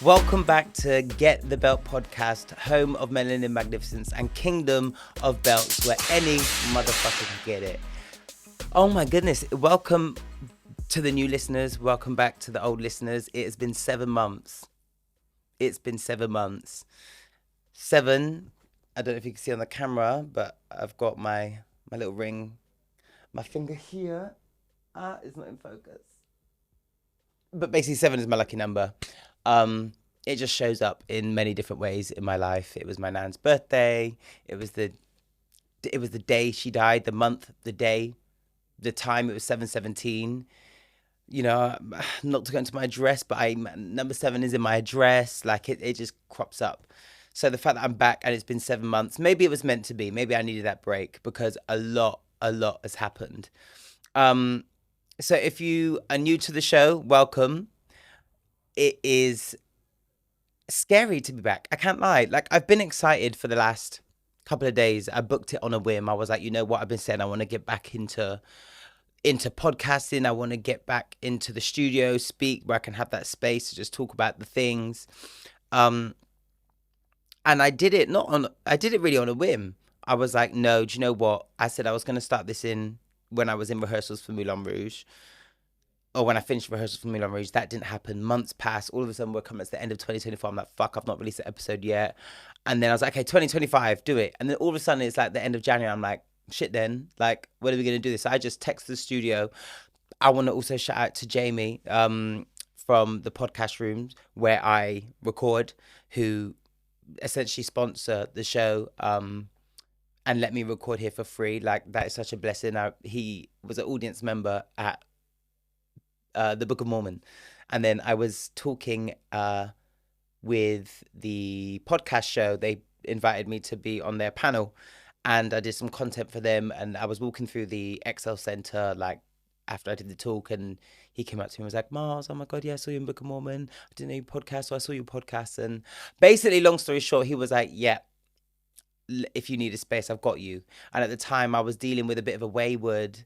Welcome back to Get the Belt podcast, home of Melanin, Magnificence, and Kingdom of Belts, where any motherfucker can get it. Oh my goodness, welcome to the new listeners, welcome back to the old listeners. It has been 7 months. It's been 7 months. 7, I don't know if you can see on the camera, but I've got my little ring, my finger here. It's not in focus. But basically 7 is my lucky number. It just shows up in many different ways in my life. It was my nan's birthday. It was the day she died, the month, the day, the time. It was 7/17. You know, not to go into my address, but number 7 is in my address. Like it just crops up. So the fact that I'm back and it's been 7 months, maybe it was meant to be. Maybe I needed that break because a lot has happened. So if you are new to the show, welcome. It is scary to be back. I can't lie. Like, I've been excited for the last couple of days. I booked it on a whim. I was like, you know what? I've been saying I want to get back into podcasting. I want to get back into the studio, speak where I can have that space to just talk about the things. And I did it really on a whim. I was like, no, do you know what? I said I was going to start this when I was in rehearsals for Moulin Rouge. Or when I finished rehearsals for Moulin Rouge. That didn't happen. Months passed. All of a sudden, we're coming to the end of 2024. I'm like, fuck, I've not released an episode yet. And then I was like, okay, 2025, do it. And then all of a sudden, it's like the end of January. I'm like, shit then. Like, when are we going to do this? So I just texted the studio. I want to also shout out to Jamie from the podcast rooms where I record, who essentially sponsor the show and let me record here for free. Like, that is such a blessing. He was an audience member at the Book of Mormon, and then I was talking with the podcast show. They invited me to be on their panel, and I did some content for them. And I was walking through the Excel Center, like after I did the talk, and he came up to me and was like, "Myles, oh my god, yeah, I saw you in Book of Mormon. I didn't know you podcast, so I saw your podcast." And basically, long story short, he was like, "Yeah, if you need a space, I've got you." And at the time, I was dealing with a bit of a wayward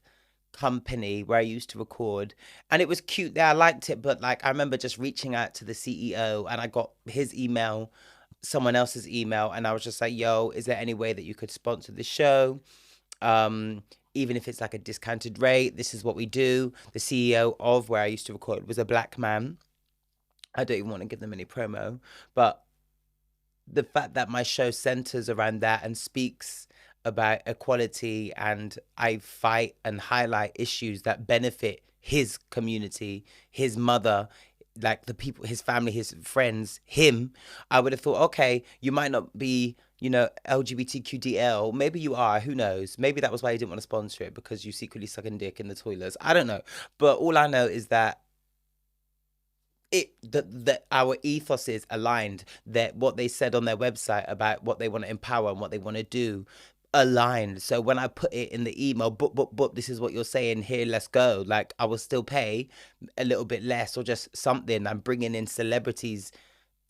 company where I used to record, and it was cute there. I liked it, but like I remember just reaching out to the CEO, and I got his email, someone else's email, and I was just like, yo, is there any way that you could sponsor the show? Even if it's like a discounted rate, this is what we do. The CEO of where I used to record was a black man. I don't even want to give them any promo, but the fact that my show centers around that and speaks about equality, and I fight and highlight issues that benefit his community, his mother, like the people, his family, his friends, him, I would have thought, okay, you might not be, LGBTQDL. Maybe you are, who knows? Maybe that was why you didn't want to sponsor it, because you secretly sucking dick in the toilets. I don't know. But all I know is that that our ethos is aligned, that what they said on their website about what they want to empower and what they want to do aligned. So when I put it in the email, but this is what you're saying here, let's go, like I will still pay a little bit less or just something. I'm bringing in celebrities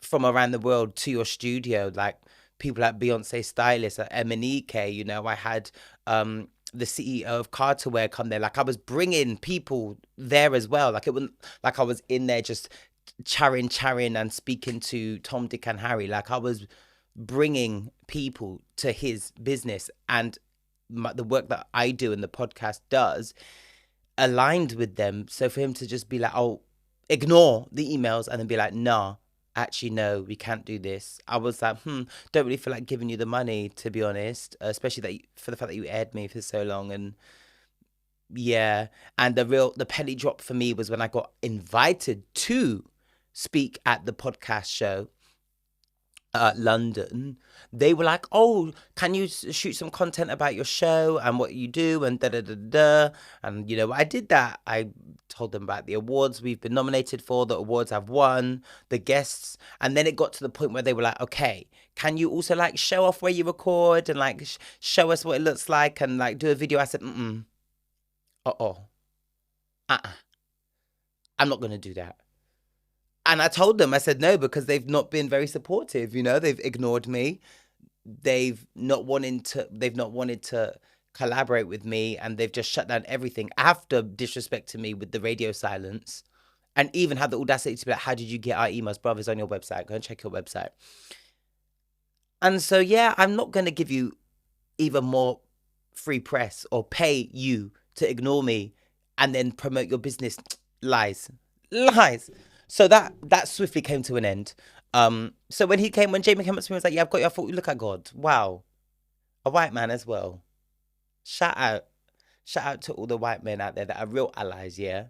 from around the world to your studio, like people like Beyonce stylists at Monae. I had the CEO of Carterwear come there. Like I was bringing people there as well. Like it wasn't like I was in there just charring and speaking to Tom, Dick and Harry. Like I was bringing people to his business, and the work that I do and the podcast does aligned with them. So for him to just be like, oh, ignore the emails and then be like, nah, actually, no, we can't do this. I was like, don't really feel like giving you the money, to be honest, especially for the fact that you aired me for so long. And yeah, and the penny drop for me was when I got invited to speak at the podcast show London. They were like, oh, can you shoot some content about your show and what you do and da da da da. And I did that. I told them about the awards we've been nominated for, the awards I've won, the guests. And then it got to the point where they were like, okay, can you also like show off where you record and like show us what it looks like and like do a video? I said, I'm not gonna do that. And I told them, I said no, because they've not been very supportive. They've ignored me. They've not wanted to collaborate with me, and they've just shut down everything after disrespecting me with the radio silence and even had the audacity to be like, how did you get our emails? Brothers, on your website. Go and check your website. And so, yeah, I'm not going to give you even more free press or pay you to ignore me and then promote your business. Lies. So that swiftly came to an end. So when Jamie came up to me and was like, yeah, I've got you. I thought, look at God. Wow. A white man as well. Shout out to all the white men out there that are real allies, yeah?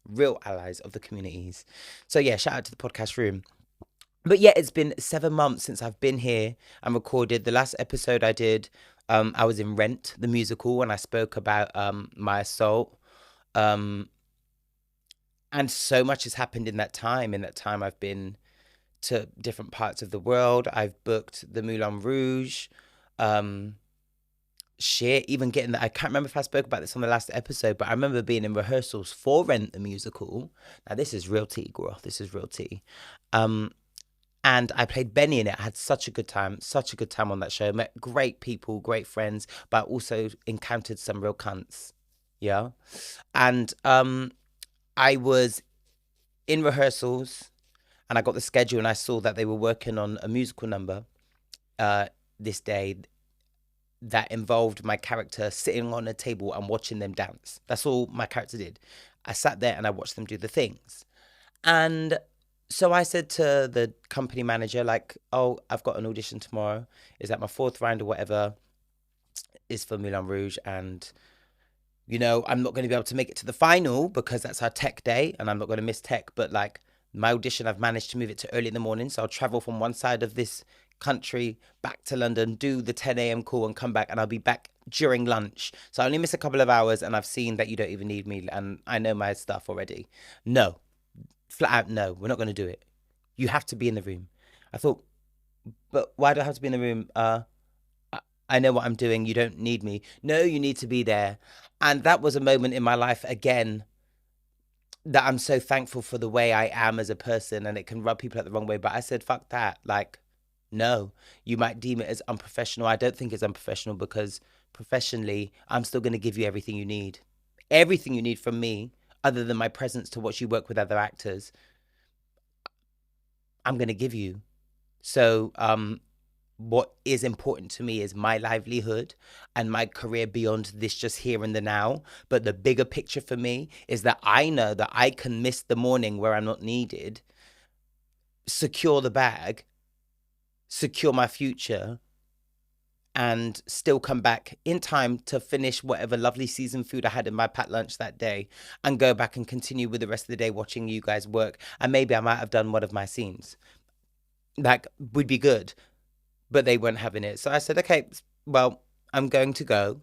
Real allies of the communities. So yeah, shout out to the podcast room. But yeah, it's been 7 months since I've been here and recorded. The last episode I did, I was in Rent, the musical, and I spoke about my assault. And so much has happened in that time. In that time, I've been to different parts of the world. I've booked the Moulin Rouge. Even getting that. I can't remember if I spoke about this on the last episode, but I remember being in rehearsals for Rent, the musical. Now, this is real tea, girl. This is real tea. And I played Benny in it. I had such a good time on that show. Met great people, great friends, but also encountered some real cunts. Yeah. And I was in rehearsals and I got the schedule and I saw that they were working on a musical number this day that involved my character sitting on a table and watching them dance. That's all my character did. I sat there and I watched them do the things. And so I said to the company manager, like, oh, I've got an audition tomorrow. Is that my 4th round or whatever? Is for Moulin Rouge. And, you know, I'm not going to be able to make it to the final because that's our tech day and I'm not going to miss tech. But like my audition, I've managed to move it to early in the morning. So I'll travel from one side of this country back to London, do the 10 a.m. call and come back. And I'll be back during lunch. So I only miss a couple of hours and I've seen that you don't even need me. And I know my stuff already. No. Flat out, no, we're not going to do it. You have to be in the room. I thought, but why do I have to be in the room? I know what I'm doing. You don't need me. No, you need to be there. And that was a moment in my life, again, that I'm so thankful for the way I am as a person, and it can rub people out the wrong way. But I said, fuck that. Like, no, you might deem it as unprofessional. I don't think it's unprofessional because professionally, I'm still going to give you everything you need. Everything you need from me. Other than my presence to watch you work with other actors, I'm going to give you. So what is important to me is my livelihood and my career beyond this just here and the now. But the bigger picture for me is that I know that I can miss the morning where I'm not needed, secure the bag, secure my future, and still come back in time to finish whatever lovely seasoned food I had in my packed lunch that day and go back and continue with the rest of the day watching you guys work. And maybe I might have done one of my scenes. Like, would be good. But they weren't having it. So I said, okay, well, I'm going to go.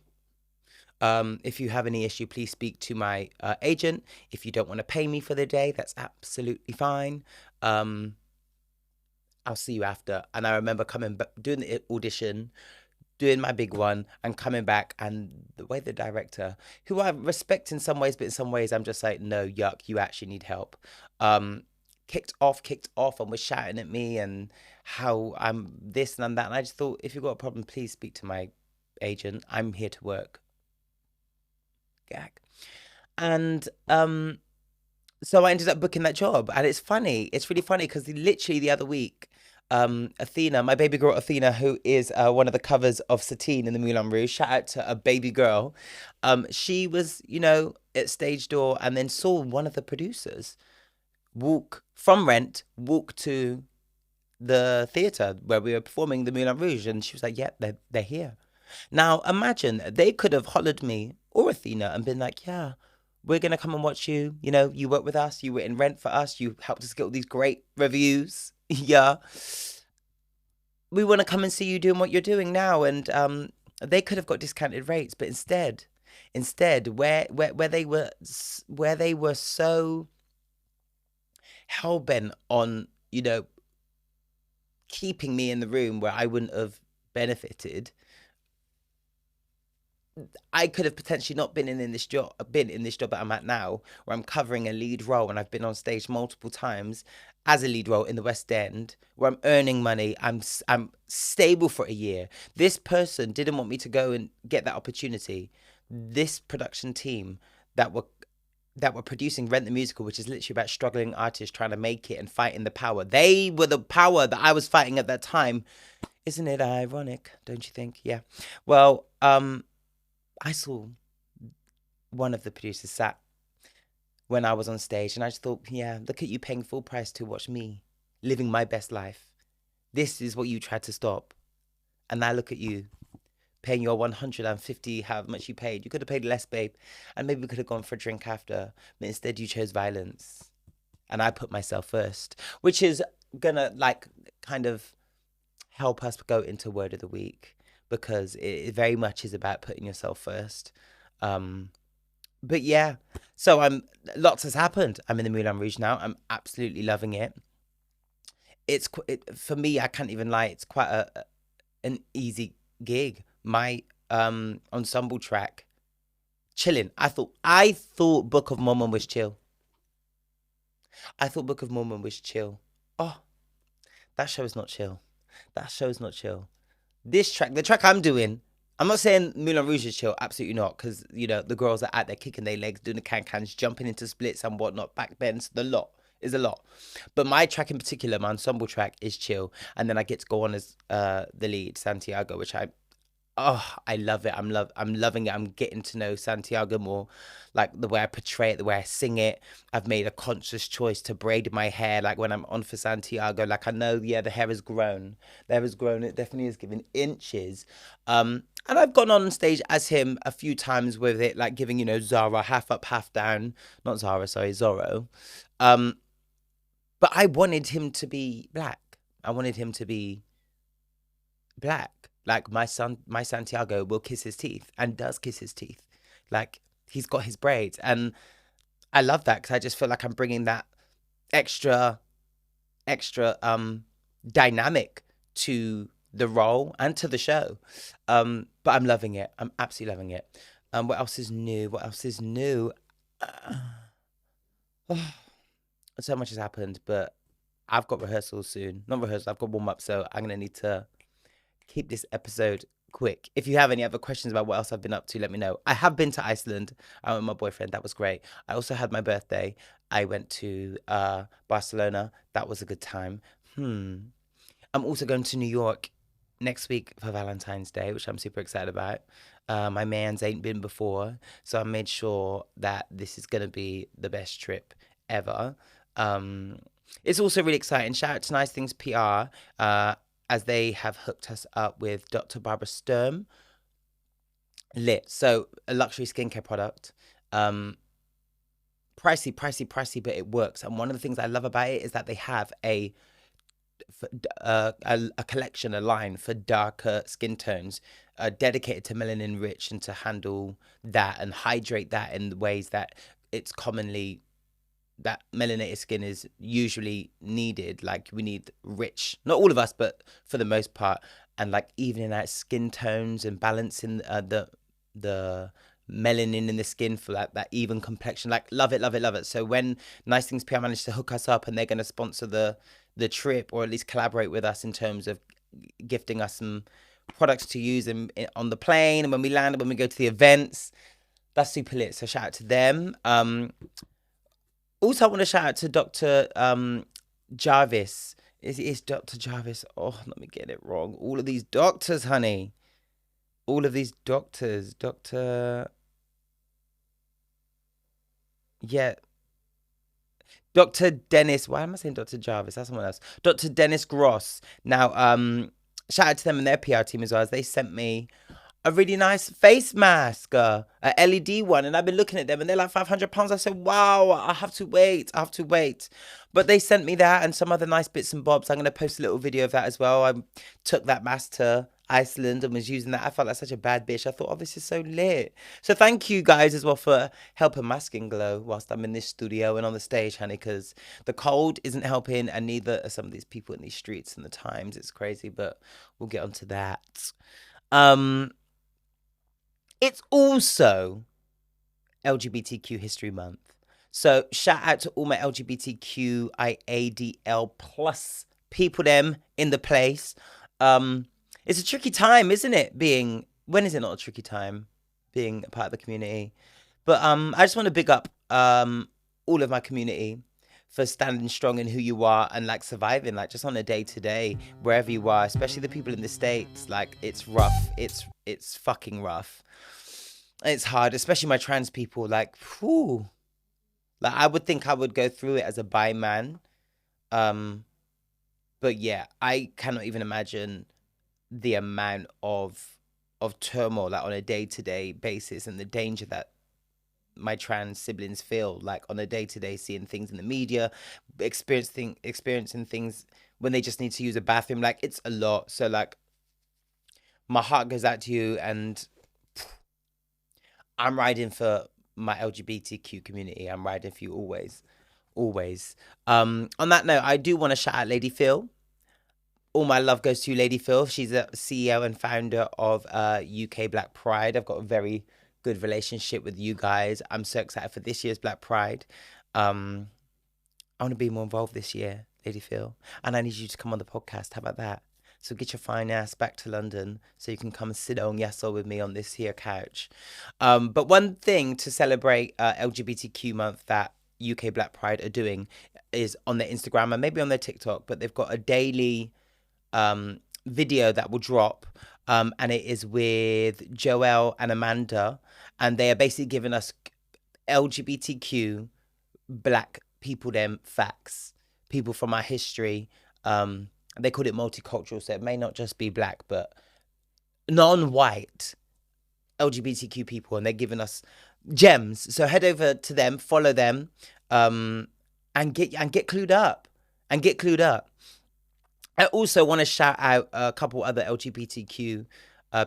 If you have any issue, please speak to my agent. If you don't want to pay me for the day, that's absolutely fine. I'll see you after. And I remember doing the audition, doing my big one and coming back, and the way the director, who I respect in some ways, but in some ways I'm just like, no, yuck, you actually need help, kicked off and was shouting at me and how I'm this and I'm that. And I just thought, if you've got a problem, please speak to my agent. I'm here to work. Gag. And so I ended up booking that job. And it's really funny because literally the other week, Athena, my baby girl Athena, who is one of the covers of Satine in the Moulin Rouge, shout out to a baby girl. She was, at stage door and then saw one of the producers walk to the theatre where we were performing the Moulin Rouge, and she was like, yeah, they're here. Now imagine they could have hollered me or Athena and been like, yeah, we're going to come and watch you. You work with us. You were in Rent for us. You helped us get all these great reviews. Yeah. We want to come and see you doing what you're doing now. And they could have got discounted rates, but instead, where they were so hell-bent on, keeping me in the room where I wouldn't have benefited, I could have potentially not been in this job that I'm at now, where I'm covering a lead role and I've been on stage multiple times as a lead role in the West End, where I'm earning money. I'm stable for a year. This person didn't want me to go and get that opportunity. This production team that were that were producing Rent the Musical, which is literally about struggling artists trying to make it and fighting the power. They were the power that I was fighting at that time. Isn't it ironic? Don't you think? Yeah. Well, I saw one of the producers sat when I was on stage, and I just thought, yeah, look at you paying full price to watch me living my best life. This is what you tried to stop. And now look at you paying your 150, however much you paid. You could have paid less, babe. And maybe we could have gone for a drink after. But instead you chose violence. And I put myself first, which is gonna like kind of help us go into word of the week, because it very much is about putting yourself first. But yeah, so lots has happened. I'm in the Moulin Rouge now. I'm absolutely loving it. For me, I can't even lie. It's quite an easy gig. My ensemble track, chilling. I thought Book of Mormon was chill. I thought Book of Mormon was chill. Oh, that show is not chill. That show is not chill. This track, the track I'm doing, I'm not saying Moulin Rouge is chill, absolutely not, because, you know, the girls are out there kicking their legs, doing the can-cans, jumping into splits and whatnot, backbends, the lot is a lot. But my track in particular, my ensemble track, is chill. And then I get to go on as the lead, Santiago, which I love it. I'm loving it. I'm getting to know Santiago more, like the way I portray it, the way I sing it. I've made a conscious choice to braid my hair, like when I'm on for Santiago. Like I know, yeah, the hair has grown. The hair has grown. It definitely has given inches. And I've gone on stage as him a few times with it, like giving, you know, Zara half up, half down. Not Zara, sorry, Zorro. But I wanted him to be black. I wanted him to be black. Like my Santiago will kiss his teeth and does kiss his teeth. Like he's got his braids. And I love that because I just feel like I'm bringing that extra dynamic to the role and to the show. But I'm loving it. I'm absolutely loving it. What else is new? So much has happened, but I've got rehearsals soon. Not rehearsals, I've got warm up, so I'm gonna need to keep this episode quick. If you have any other questions about what else I've been up to, let me know. I have been to Iceland with my boyfriend. That was great. I also had my birthday. I went to Barcelona. That was a good time. I'm also going to New York next week for Valentine's Day, which I'm super excited about. My man's ain't been before, so I made sure that this is going to be the best trip ever. It's also really exciting. Shout out to Nice Things PR, as they have hooked us up with Dr. Barbara Sturm. Lit. So a luxury skincare product. Pricey, but it works. And one of the things I love about it is that they have a collection, a line for darker skin tones, dedicated to melanin rich, and to handle that and hydrate that in the ways that it's commonly, that melanated skin is usually needed. Like we need rich, not all of us, but for the most part, and like evening out skin tones and balancing the melanin in the skin for that even complexion. Like love it. So when Nice Things PR managed to hook us up and they're going to sponsor the trip, or at least collaborate with us in terms of gifting us some products to use on the plane and when we land and when we go to the events, that's super lit. So shout out to them. Also, I want to shout out to Dr. Jarvis. Is Dr. Jarvis? Oh, let me get it wrong. All of these doctors, honey. All of these doctors. Yeah. Dr. Dennis. Why am I saying Dr. Jarvis? That's someone else. Dr. Dennis Gross. Now, shout out to them and their PR team as well, as they sent me a really nice face mask, a LED one, and I've been looking at them and they're like £500. I said, wow, I have to wait. But they sent me that and some other nice bits and bobs. I'm going to post a little video of that as well. I took that mask to Iceland and was using that. I felt like such a bad bitch. I thought, oh, this is so lit. So thank you guys as well for helping my skin glow whilst I'm in this studio and on the stage, honey, because the cold isn't helping and neither are some of these people in these streets and the times. It's crazy, but we'll get onto that. It's also LGBTQ History Month. So shout out to all my LGBTQIADL plus people them in the place. It's a tricky time, isn't it? When is it not a tricky time being a part of the community? But I just want to big up all of my community for standing strong in who you are and like surviving, like just on a day to day, wherever you are, especially the people in the States. Like it's rough. It's fucking rough. It's hard, especially my trans people. Like, whew. Like I would think I would go through it as a bi man. But yeah, I cannot even imagine the amount of turmoil like on a day to day basis and the danger that my trans siblings feel like on a day to day, seeing things in the media, experiencing things when they just need to use a bathroom. Like it's a lot. So like my heart goes out to you, and I'm riding for my LGBTQ community. I'm riding for you always, always. On that note, I do want to shout out Lady Phil. All my love goes to Lady Phil. She's a CEO and founder of UK Black Pride. I've got a very good relationship with you guys. I'm so excited for this year's Black Pride. I want to be more involved this year, Lady Phil. And I need you to come on the podcast. How about that? So get your fine ass back to London so you can come and sit on Yasso with me on this here couch. But one thing to celebrate LGBTQ month that UK Black Pride are doing is on their Instagram and maybe on their TikTok, but they've got a daily video that will drop, and it is with Joelle and Amanda, and they are basically giving us LGBTQ black people them facts, people from our history. They called it multicultural, so it may not just be black, but non-white LGBTQ people, and they're giving us gems. So head over to them, follow them, and get clued up, I also want to shout out a couple other LGBTQ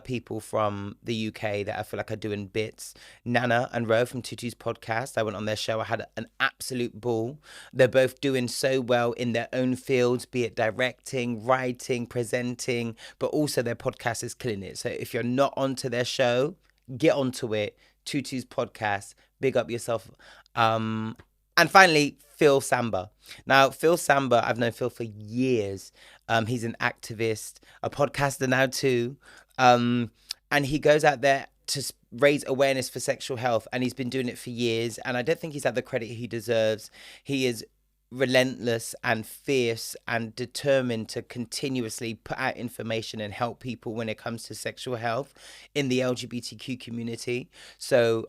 people from the UK that I feel like are doing bits. Nana and Ro from Tutu's podcast. I went on their show. I had an absolute ball. They're both doing so well in their own fields, be it directing, writing, presenting, but also their podcast is killing it. So if you're not onto their show, get onto it. Tutu's podcast. Big up yourself. And finally, Phil Samba. Now, Phil Samba, I've known Phil for years. He's an activist, a podcaster now too. And he goes out there to raise awareness for sexual health. And he's been doing it for years. And I don't think he's had the credit he deserves. He is relentless and fierce and determined to continuously put out information and help people when it comes to sexual health in the LGBTQ community. So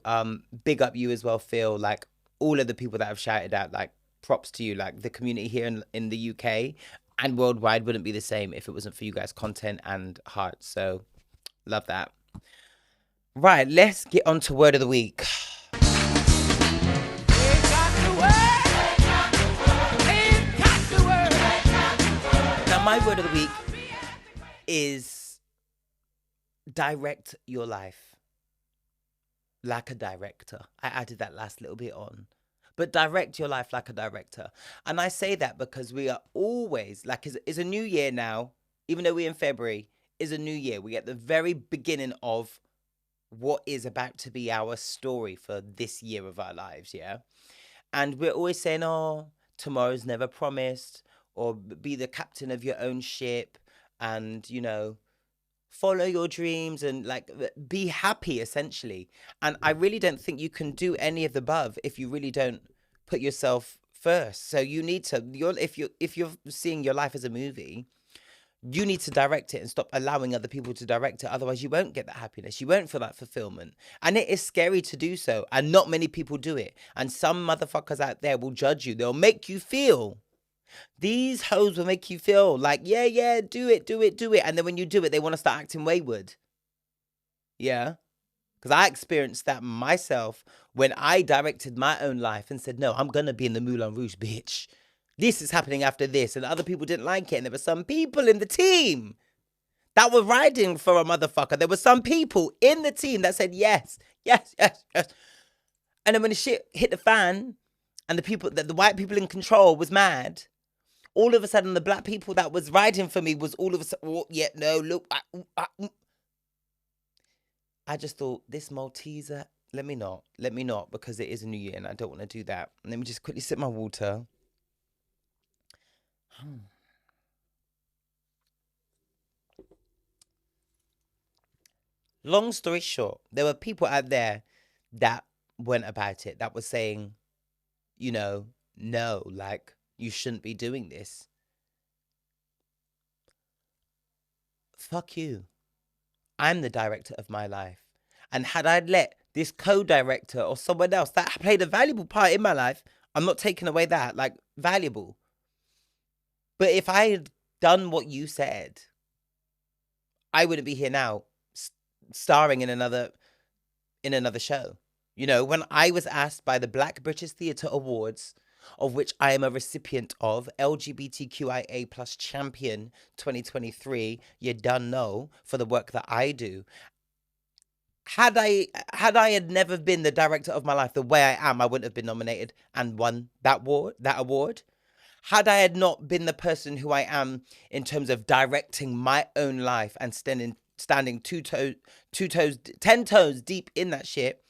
big up you as well, Phil. Like, all of the people that have shouted out, like, props to you. Like, the community here in the UK and worldwide wouldn't be the same if it wasn't for you guys' content and heart. So, love that. Right, let's get on to Word of the Week. Now, my Word of the Week is direct your life. Like a director. I added that last little bit on. But direct your life like a director. And I say that because we are always, like, it's a new year now, even though we're in February, is a new year. We're at the very beginning of what is about to be our story for this year of our lives, yeah? And we're always saying, oh, tomorrow's never promised, or be the captain of your own ship, and, you know, follow your dreams and like be happy essentially. And I really don't think you can do any of the above if you really don't put yourself first. So you need to, if you're seeing your life as a movie, you need to direct it and stop allowing other people to direct it. Otherwise you won't get that happiness, you won't feel that fulfillment, and it is scary to do so, and not many people do it. And some motherfuckers out there will judge you. They'll make you feel, these hoes will make you feel like, yeah, do it. And then when you do it, they want to start acting wayward. Yeah. Because I experienced that myself when I directed my own life and said, no, I'm going to be in the Moulin Rouge, bitch. This is happening after this. And other people didn't like it. And there were some people in the team that were riding for a motherfucker. There were some people in the team that said, yes. And then when the shit hit the fan and the white people in control was mad, all of a sudden, the black people that was riding for me was all of a sudden, oh, yeah, no, look. I just thought, this Malteser, let me not, because it is a new year and I don't want to do that. Let me just quickly sip my water. Long story short, there were people out there that went about it, that was saying, no, like, you shouldn't be doing this. Fuck you. I'm the director of my life. And had I let this co-director or someone else that played a valuable part in my life, I'm not taking away that, like, valuable. But if I had done what you said, I wouldn't be here now starring in another show. When I was asked by the Black British Theatre Awards, of which I am a recipient of, LGBTQIA plus champion 2023, you done know, for the work that I do. Had I had never been the director of my life the way I am, I wouldn't have been nominated and won that award. Had I had not been the person who I am in terms of directing my own life and standing 10 toes deep in that shit,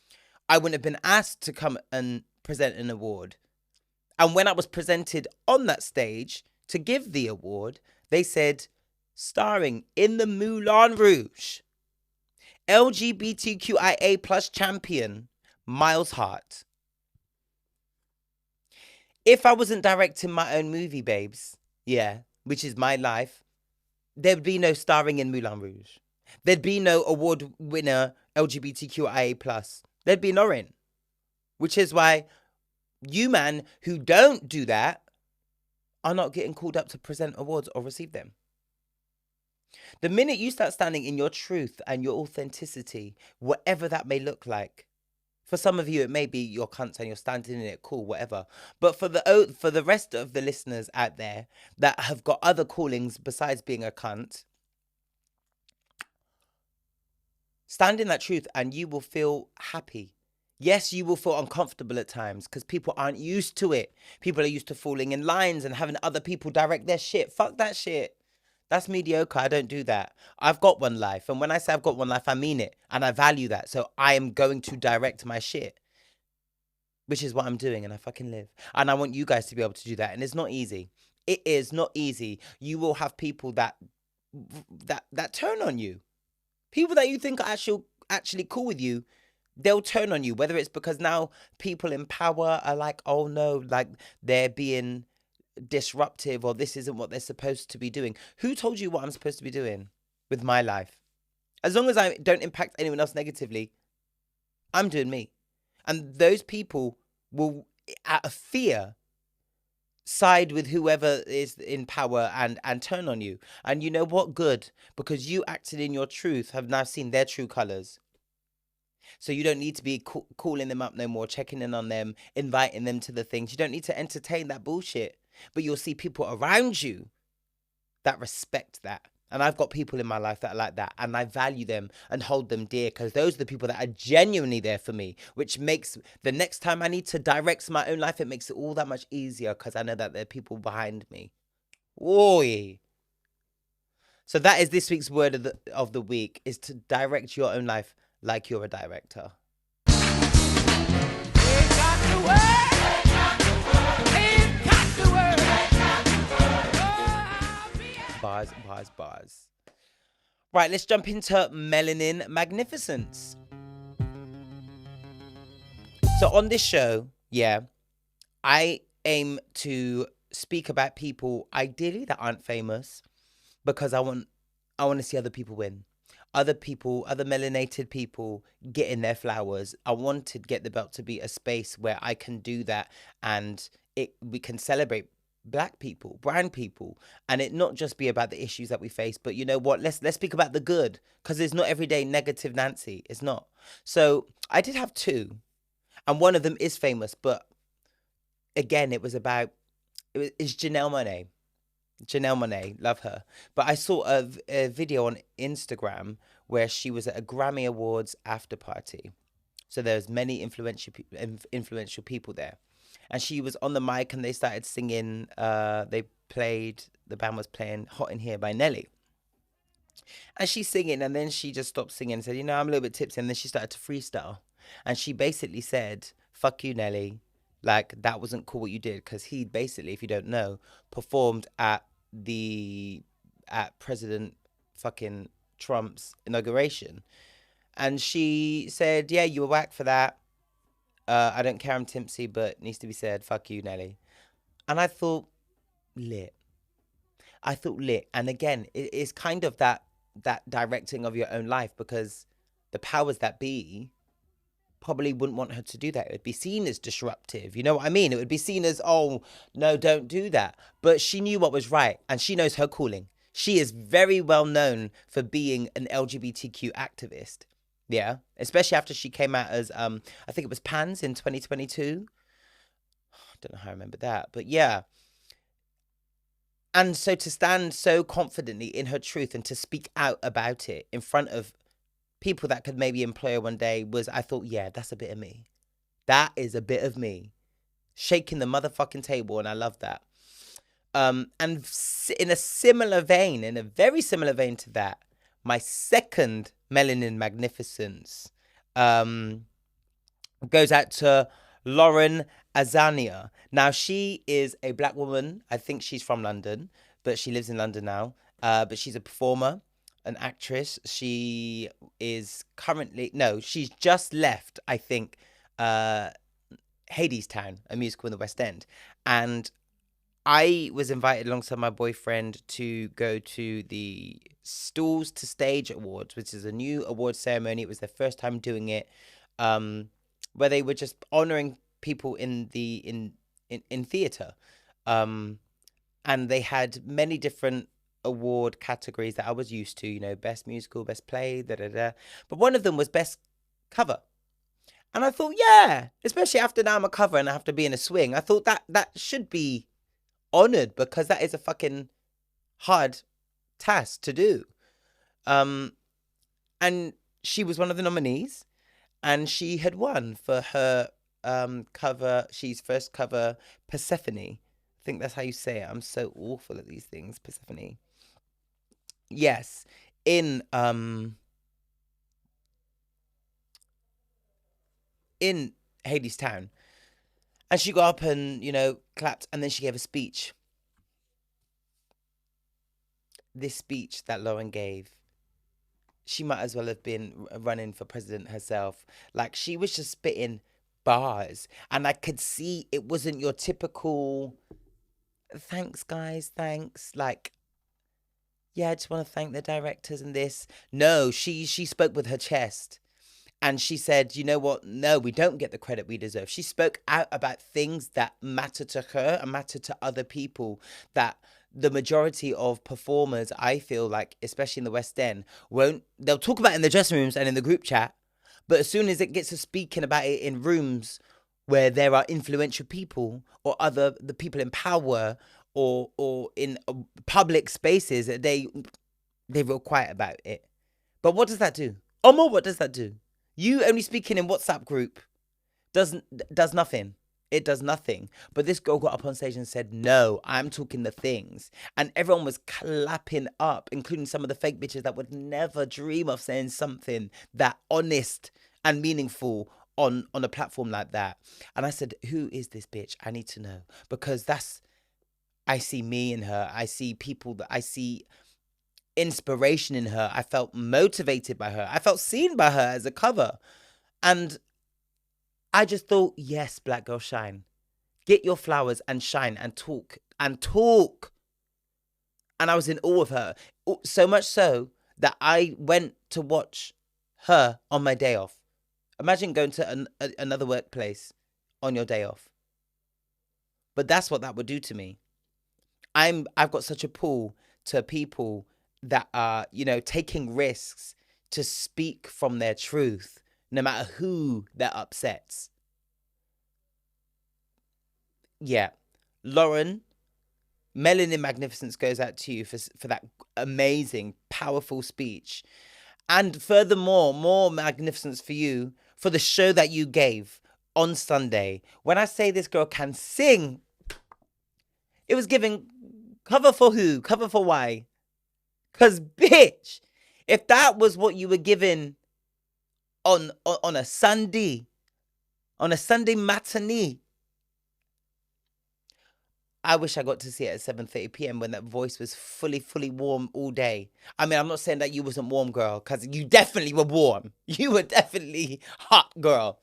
I wouldn't have been asked to come and present an award. And when I was presented on that stage to give the award, they said, starring in the Moulin Rouge, LGBTQIA plus champion, Myles Hart. If I wasn't directing my own movie, babes, which is my life, there'd be no starring in Moulin Rouge. There'd be no award winner LGBTQIA plus. There'd be nothing. Which is why you man who don't do that are not getting called up to present awards or receive them. The minute you start standing in your truth and your authenticity, whatever that may look like, for some of you it may be your cunts and you're standing in it, cool, whatever. But for the rest of the listeners out there that have got other callings besides being a cunt, stand in that truth and you will feel happy. Yes, you will feel uncomfortable at times because people aren't used to it. People are used to falling in lines and having other people direct their shit. Fuck that shit. That's mediocre. I don't do that. I've got one life. And when I say I've got one life, I mean it. And I value that. So I am going to direct my shit, which is what I'm doing. And I fucking live. And I want you guys to be able to do that. And it's not easy. It is not easy. You will have people that turn on you. People that you think are actually cool with you, they'll turn on you. Whether it's because now people in power are like, oh no, like they're being disruptive or this isn't what they're supposed to be doing. Who told you what I'm supposed to be doing with my life? As long as I don't impact anyone else negatively, I'm doing me. And those people will, out of fear, side with whoever is in power and turn on you. And you know what? Good. Because you acted in your truth, have now seen their true colours. So you don't need to be calling them up no more, checking in on them, inviting them to the things. You don't need to entertain that bullshit. But you'll see people around you that respect that. And I've got people in my life that are like that. And I value them and hold them dear because those are the people that are genuinely there for me. Which makes the next time I need to direct my own life, it makes it all that much easier because I know that there are people behind me. Oi. So that is this week's word of the week, is to direct your own life like you're a director. Bars. Right, let's jump into Melanin Magnificence. So on this show, I aim to speak about people ideally that aren't famous because I want to see other people win. Other melanated people getting their flowers. I wanted Get the Belt to be a space where I can do that and we can celebrate Black people, brown people, and it not just be about the issues that we face, but you know what? Let's speak about the good, because it's not everyday negative Nancy. It's not. So I did have two, and one of them is famous, but again, it's Janelle Monae. Janelle Monae, love her. But I saw a video on Instagram where she was at a Grammy Awards after party. So there's many influential people there. And she was on the mic and they started singing. The band was playing Hot in Here by Nelly. And she's singing and then she just stopped singing and said, I'm a little bit tipsy. And then she started to freestyle. And she basically said, fuck you, Nelly. Like, that wasn't cool what you did. Because he basically, if you don't know, performed at President fucking Trump's inauguration. And she said, yeah, you were whack for that. I don't care, I'm tipsy, but needs to be said. Fuck you, Nelly. And I thought, lit. I thought lit. And again, it's kind of that directing of your own life, because the powers that be probably wouldn't want her to do that. It would be seen as disruptive. You know what I mean? It would be seen as, oh, no, don't do that. But she knew what was right, and she knows her calling. She is very well known for being an LGBTQ activist. Yeah, especially after she came out as I think it was Pans in 2022. I don't know how I remember that, but yeah. And so to stand so confidently in her truth and to speak out about it in front of people that could maybe employ her one day was, I thought, yeah, that's a bit of me. That is a bit of me. Shaking the motherfucking table, and I love that. And in a similar vein, in a very similar vein to that, my second Melanin Magnificence goes out to Lauren Azania. Now, she is a black woman. I think she's from London, but she lives in London now. But she's a performer, an actress. She is currently, no, she's just left, I think, Hadestown, a musical in the West End. And I was invited alongside my boyfriend to go to the Stalls to Stage Awards, which is a new award ceremony. It was their first time doing it, where they were just honouring people in theatre. And they had many different award categories that I was used to, you know, best musical, best play, da-da-da. But one of them was best cover. And I thought, yeah, especially after now I'm a cover and I have to be in a swing, I thought that should be honoured, because that is a fucking hard task to do. And she was one of the nominees, and she had won for her cover. She's first cover Persephone. I think that's how you say it. I'm so awful at these things. Persephone. Yes, in Hadestown. And she got up and, you know, clapped, and then she gave a speech. This speech that Lauren gave, she might as well have been running for president herself. Like, she was just spitting bars. And I could see it wasn't your typical, thanks, guys, thanks. Like, yeah, I just want to thank the directors and this. No, she spoke with her chest. And she said, you know what? No, we don't get the credit we deserve. She spoke out about things that matter to her and matter to other people, that the majority of performers, I feel like, especially in the West End, they'll talk about it in the dressing rooms and in the group chat. But as soon as it gets to speaking about it in rooms where there are influential people or the people in power or in public spaces, they're real quiet about it. But what does that do? Omo, what does that do? You only speaking in WhatsApp group does nothing. It does nothing. But this girl got up on stage and said, no, I'm talking the things. And everyone was clapping up, including some of the fake bitches that would never dream of saying something that honest and meaningful on a platform like that. And I said, who is this bitch? I need to know. Because I see me in her. I see people that I see inspiration in her. I felt motivated by her. I felt seen by her as a cover. And I just thought, yes, black girl, shine. Get your flowers and shine and talk and talk. And I was in awe of her. So much so that I went to watch her on my day off. Imagine going to another workplace on your day off. But that's what that would do to me. I've got such a pull to people that are, you know, taking risks to speak from their truth, no matter who that upsets. Yeah. Lauren, Melanin Magnificence goes out to you for that amazing, powerful speech. And furthermore, more magnificence for you for the show that you gave on Sunday. When I say this girl can sing, it was giving cover for who? Cover for why? Because, bitch, if that was what you were given on a Sunday matinee, I wish I got to see it at 7:30 p.m. when that voice was fully warm all day. I mean, I'm not saying that you wasn't warm, girl, because you definitely were warm. You were definitely hot, girl.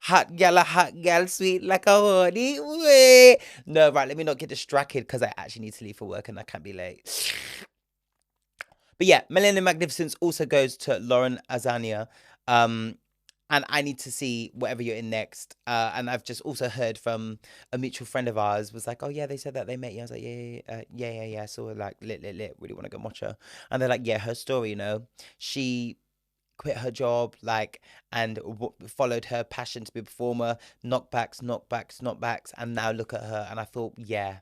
Hot gal, sweet like a honey. Way. No, right, let me not get distracted because I actually need to leave for work and I can't be late. But yeah, Melanin Magnificence also goes to Lauren Azania. And I need to see whatever you're in next. And I've just also heard from a mutual friend of ours was like, oh yeah, they said that they met you. I was like, yeah. So we're like, lit. Really want to go watch her. And they're like, yeah, her story, she quit her job, like, and followed her passion to be a performer, knockbacks, and now look at her. And I thought, yeah.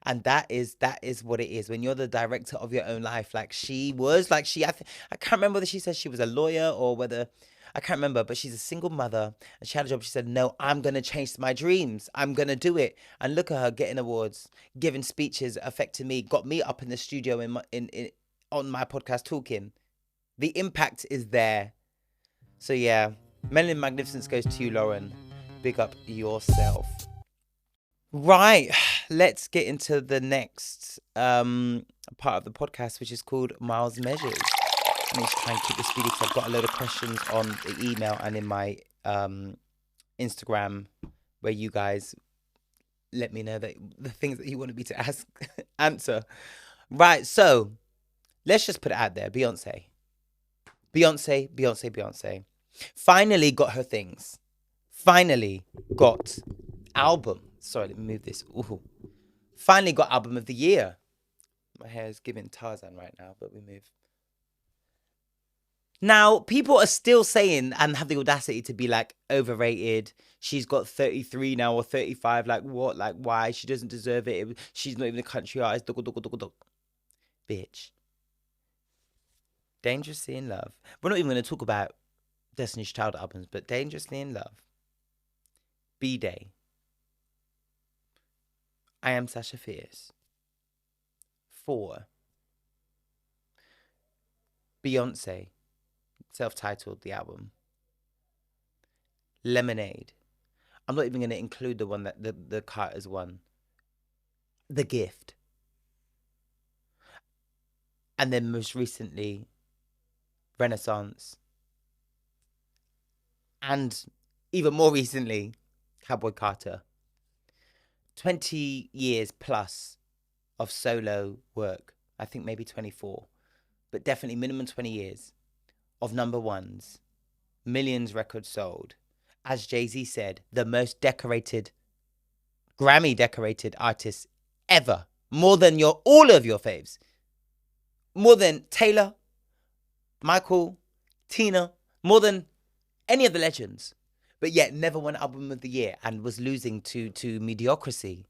And that is what it is when you're the director of your own life. Like she was, like I can't remember whether she said she was a lawyer or whether I can't remember, but she's a single mother and she had a job. She said, "No, I'm gonna chase my dreams. I'm gonna do it." And look at her getting awards, giving speeches, affecting me, got me up in the studio in on my podcast talking. The impact is there. So yeah, Melanin Magnificence goes to you, Lauren. Big up yourself. Right, let's get into the next part of the podcast, which is called Myles Measures. I need to try and keep this speedy because I've got a load of questions on the email and in my Instagram where you guys let me know that the things that you wanted me to ask, answer. Right, so let's just put it out there. Beyonce. Finally got her things. Finally got album. Sorry, let me move this. Ooh. Finally got album of the year. My hair is giving Tarzan right now, but we move. Now, people are still saying and have the audacity to be like overrated. She's got 33 now or 35. Like what? Like why? She doesn't deserve it. She's not even a country artist. Bitch. Dangerously in Love. We're not even going to talk about Destiny's Child albums, but Dangerously in Love. B-Day. I Am Sasha Fierce. 4. Beyonce. Self-titled, the album. Lemonade. I'm not even going to include the one that the Carter's one. The Gift. And then most recently, Renaissance. And even more recently, Cowboy Carter. 20 years plus of solo work. I think maybe 24. But definitely minimum 20 years of number ones. Millions records sold. As Jay-Z said, the most decorated, Grammy decorated artist ever. More than all of your faves. More than Taylor, Michael, Tina, more than any of the legends. But yet never won album of the year and was losing to mediocrity.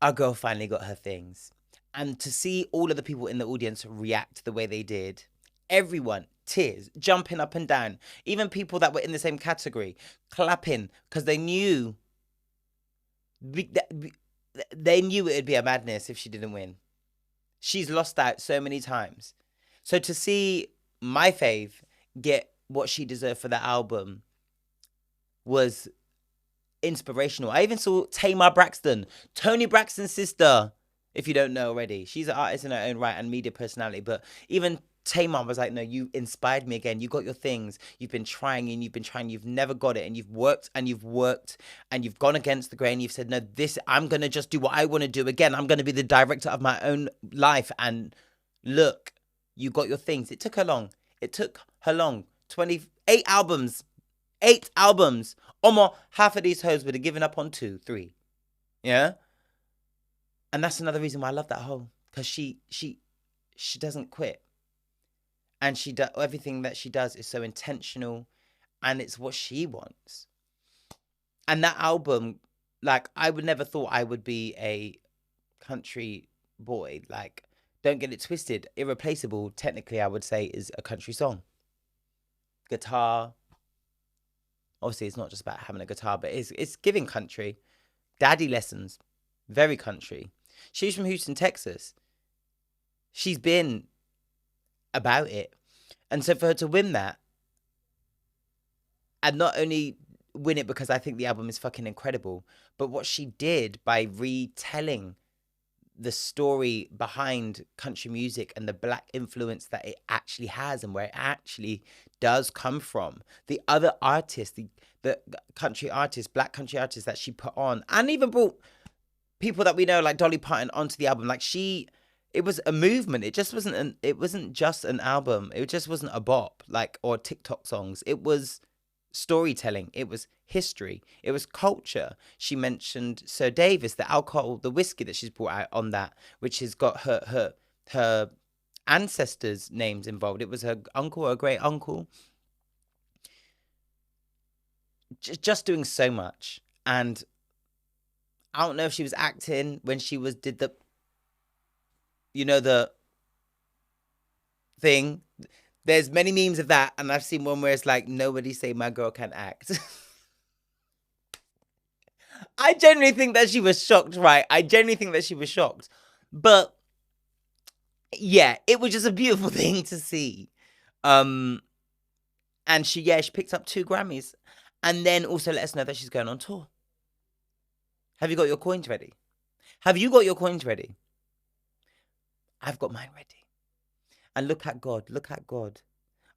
Our girl finally got her things. And to see all of the people in the audience react the way they did, everyone, tears, jumping up and down, even people that were in the same category, clapping, because they knew it would be a madness if she didn't win. She's lost out so many times. So to see my fave get what she deserved for that album was inspirational. I even saw Tamar Braxton, Toni Braxton's sister, if you don't know already. She's an artist in her own right and media personality, but even Tamar was like, no, you inspired me again. You got your things. You've been trying and you've never got it. And you've worked and you've gone against the grain. You've said, no, I'm going to just do what I want to do again. I'm going to be the director of my own life. And look, you got your things. It took her long. 28 albums. 8 albums. Almost half of these hoes would have given up on 2, 3. Yeah? And that's another reason why I love that hoe. Because she doesn't quit. And everything that she does is so intentional. And it's what she wants. And that album, like, I would never thought I would be a country boy. Like, don't get it twisted. Irreplaceable, technically, I would say, is a country song. Guitar. Obviously, it's not just about having a guitar, but it's giving country. Daddy lessons. Very country. She's from Houston, Texas. She's been about it. And so for her to win that, and not only win it because I think the album is fucking incredible, but what she did by retelling the story behind country music and the black influence that it actually has and where it actually does come from. The other artists, the country artists, black country artists that she put on, and even brought people that we know like Dolly Parton onto the album. Like it was a movement. It wasn't just an album. It just wasn't a bop like or TikTok songs. It was storytelling. It was history. It was culture. She mentioned Sir Davis, the alcohol, the whiskey that she's brought out on that, which has got her ancestors' names involved. It was her uncle or great uncle. Just doing so much. And I don't know if she was acting when she did the thing. There's many memes of that, and I've seen one where it's like, nobody say my girl can act. I genuinely think that she was shocked, right? I genuinely think that she was shocked. But yeah, it was just a beautiful thing to see. And she picked up 2 Grammys. And then also let us know that she's going on tour. Have you got your coins ready? Have you got your coins ready? I've got mine ready. And look at God. Look at God.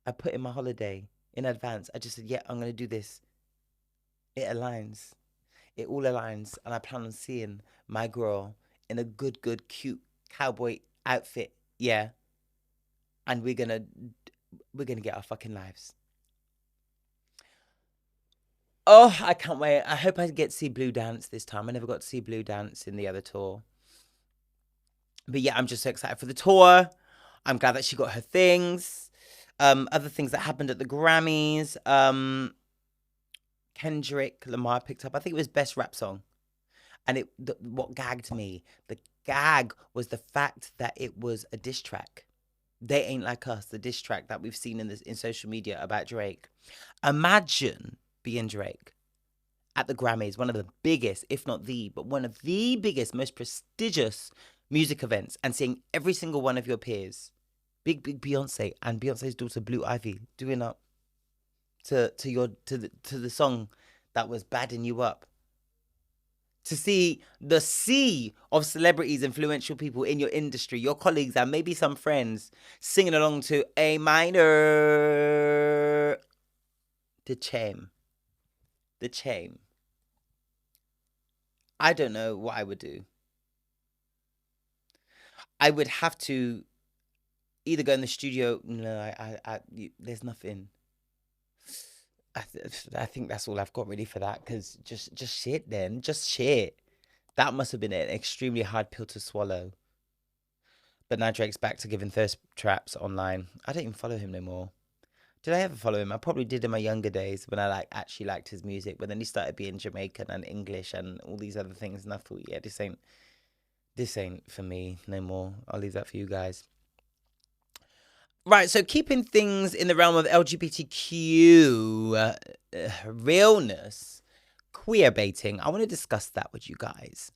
I put in my holiday in advance. I just said, yeah, I'm going to do this. It aligns. It all aligns. And I plan on seeing my girl in a good, cute cowboy outfit. Yeah. And we're going to get our fucking lives. Oh, I can't wait. I hope I get to see Blue dance this time. I never got to see Blue dance in the other tour. But yeah, I'm just so excited for the tour. I'm glad that she got her things. Other things that happened at the Grammys. Kendrick Lamar picked up, I think it was Best Rap Song. And what gagged me, the gag was the fact that it was a diss track. They Ain't Like Us, the diss track that we've seen in social media about Drake. Imagine being Drake at the Grammys, one of the biggest, if not but one of the biggest, most prestigious music events, and seeing every single one of your peers, big Beyonce and Beyonce's daughter Blue Ivy, doing up to the song that was badding you up. To see the sea of celebrities, influential people in your industry, your colleagues, and maybe some friends singing along to A minor. The shame. I don't know what I would do. I would have to either go in the studio. No, there's nothing. I think that's all I've got really for that, because just shit then. Just shit. That must have been an extremely hard pill to swallow. But now Drake's back to giving thirst traps online. I don't even follow him no more. Did I ever follow him? I probably did in my younger days when I actually liked his music. But then he started being Jamaican and English and all these other things. And I thought, yeah, this ain't for me no more. I'll leave that for you guys. Right, so keeping things in the realm of LGBTQ realness, queer baiting, I want to discuss that with you guys.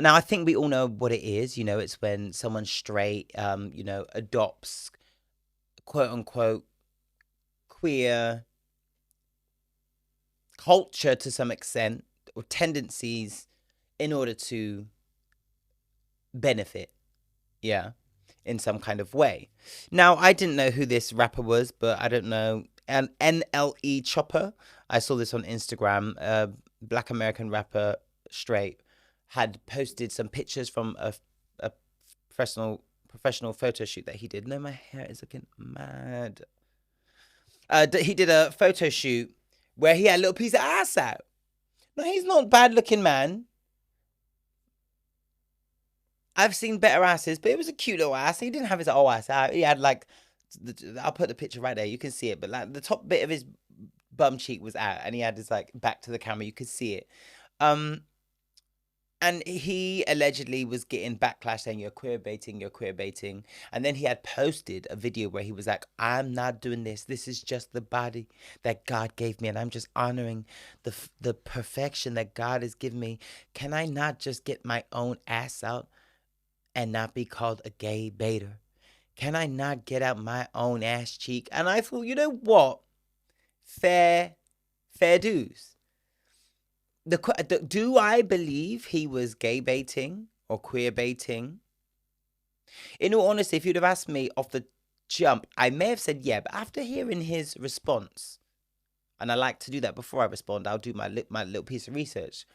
Now, I think we all know what it is. It's when someone straight, adopts quote unquote queer culture to some extent, or tendencies, in order to benefit. Yeah. In some kind of way. Now, I didn't know who this rapper was, but I don't know. An NLE Chopper. I saw this on Instagram. Black American rapper, straight, had posted some pictures from a professional photo shoot that he did. No, my hair is looking mad. He did a photo shoot where he had a little piece of ass out. No, he's not a bad looking man. I've seen better asses, but it was a cute little ass. He didn't have his whole ass out. He had I'll put the picture right there. You can see it, but the top bit of his bum cheek was out, and he had his back to the camera. You could see it. And he allegedly was getting backlash saying you're queer baiting. And then he had posted a video where he was like, I'm not doing this. This is just the body that God gave me, and I'm just honoring the perfection that God has given me. Can I not just get my own ass out and not be called a gay baiter? Can I not get out my own ass cheek? And I thought, you know what? Fair dues. Do I believe he was gay baiting? or queer baiting. In all honesty, if you'd have asked me off the jump, I may have said yeah, but after hearing his response, and I like to do that before I respond, I'll do my little piece of research.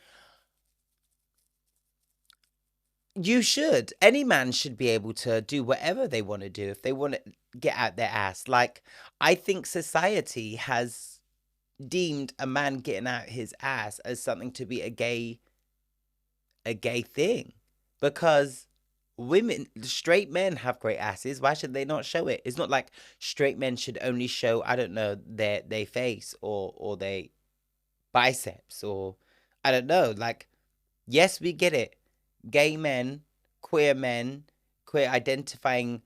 You should. Any man should be able to do whatever they want to do if they want to get out their ass. Like, I think society has deemed a man getting out his ass as something to be a gay thing, because straight men have great asses. Why should they not show it? It's not like straight men should only show, I don't know, their face or their biceps, or I don't know. Like, yes, we get it. Gay men, queer identifying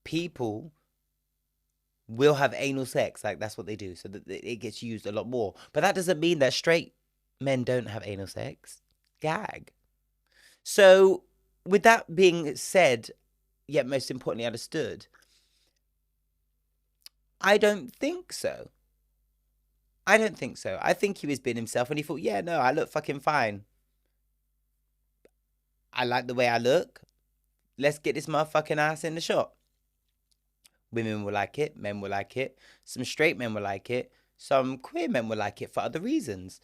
people will have anal sex. Like, that's what they do. So that it gets used a lot more. But that doesn't mean that straight men don't have anal sex. Gag. So, with that being said, yet most importantly understood, I don't think so. I think he was being himself and he thought, yeah, no, I look fucking fine. I like the way I look. Let's get this motherfucking ass in the shot. Women will like it. Men will like it. Some straight men will like it. Some queer men will like it for other reasons.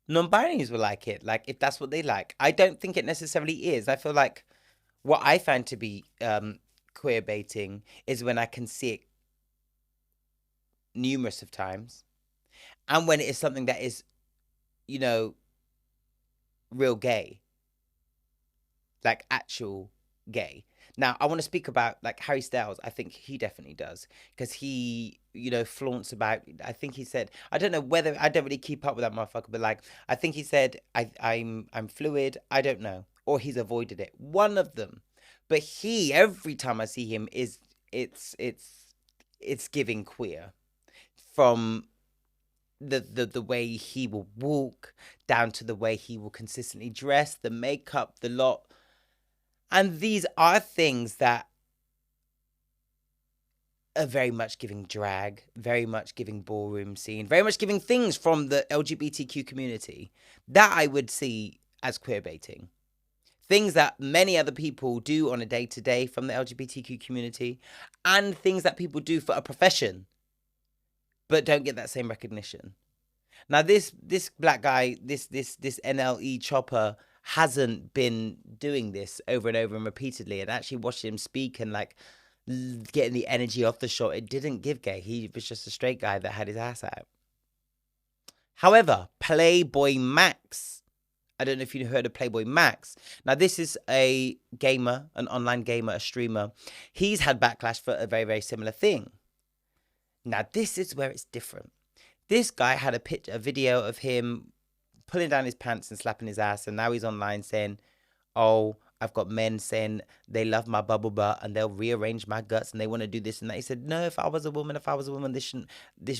Non-binaries will like it. Like, if that's what they like. I don't think it necessarily is. I feel like what I find to be queer baiting is when I can see it numerous of times. And when it is something that is, you know, real gay. Like, actual gay. Now, I want to speak about, like, Harry Styles. I think he definitely does. Because he, you know, flaunts about, I think he said, I don't know whether, I don't really keep up with that motherfucker, but, like, I think he said, I'm fluid. I don't know. Or he's avoided it. One of them. But he, every time I see him, it's giving queer. From the way he will walk, down to the way he will consistently dress, the makeup, the lot. And these are things that are very much giving drag, very much giving ballroom scene, very much giving things from the LGBTQ community that I would see as queer baiting. Things that many other people do on a day-to-day from the LGBTQ community, and things that people do for a profession, but don't get that same recognition. Now, this black guy, this NLE chopper, hasn't been doing this over and over and repeatedly, and actually watching him speak and like getting the energy off the shot, it didn't give gay. He was just a straight guy that had his ass out. However, Playboy Max, I don't know if you heard of Playboy Max. Now, this is a gamer, an online gamer, a streamer. He's had backlash for a very, very similar thing. Now, this is where it's different. This guy had a video of him pulling down his pants and slapping his ass, and now he's online saying, oh, I've got men saying they love my bubble butt and they'll rearrange my guts and they want to do this and that. He said, no, if I was a woman, this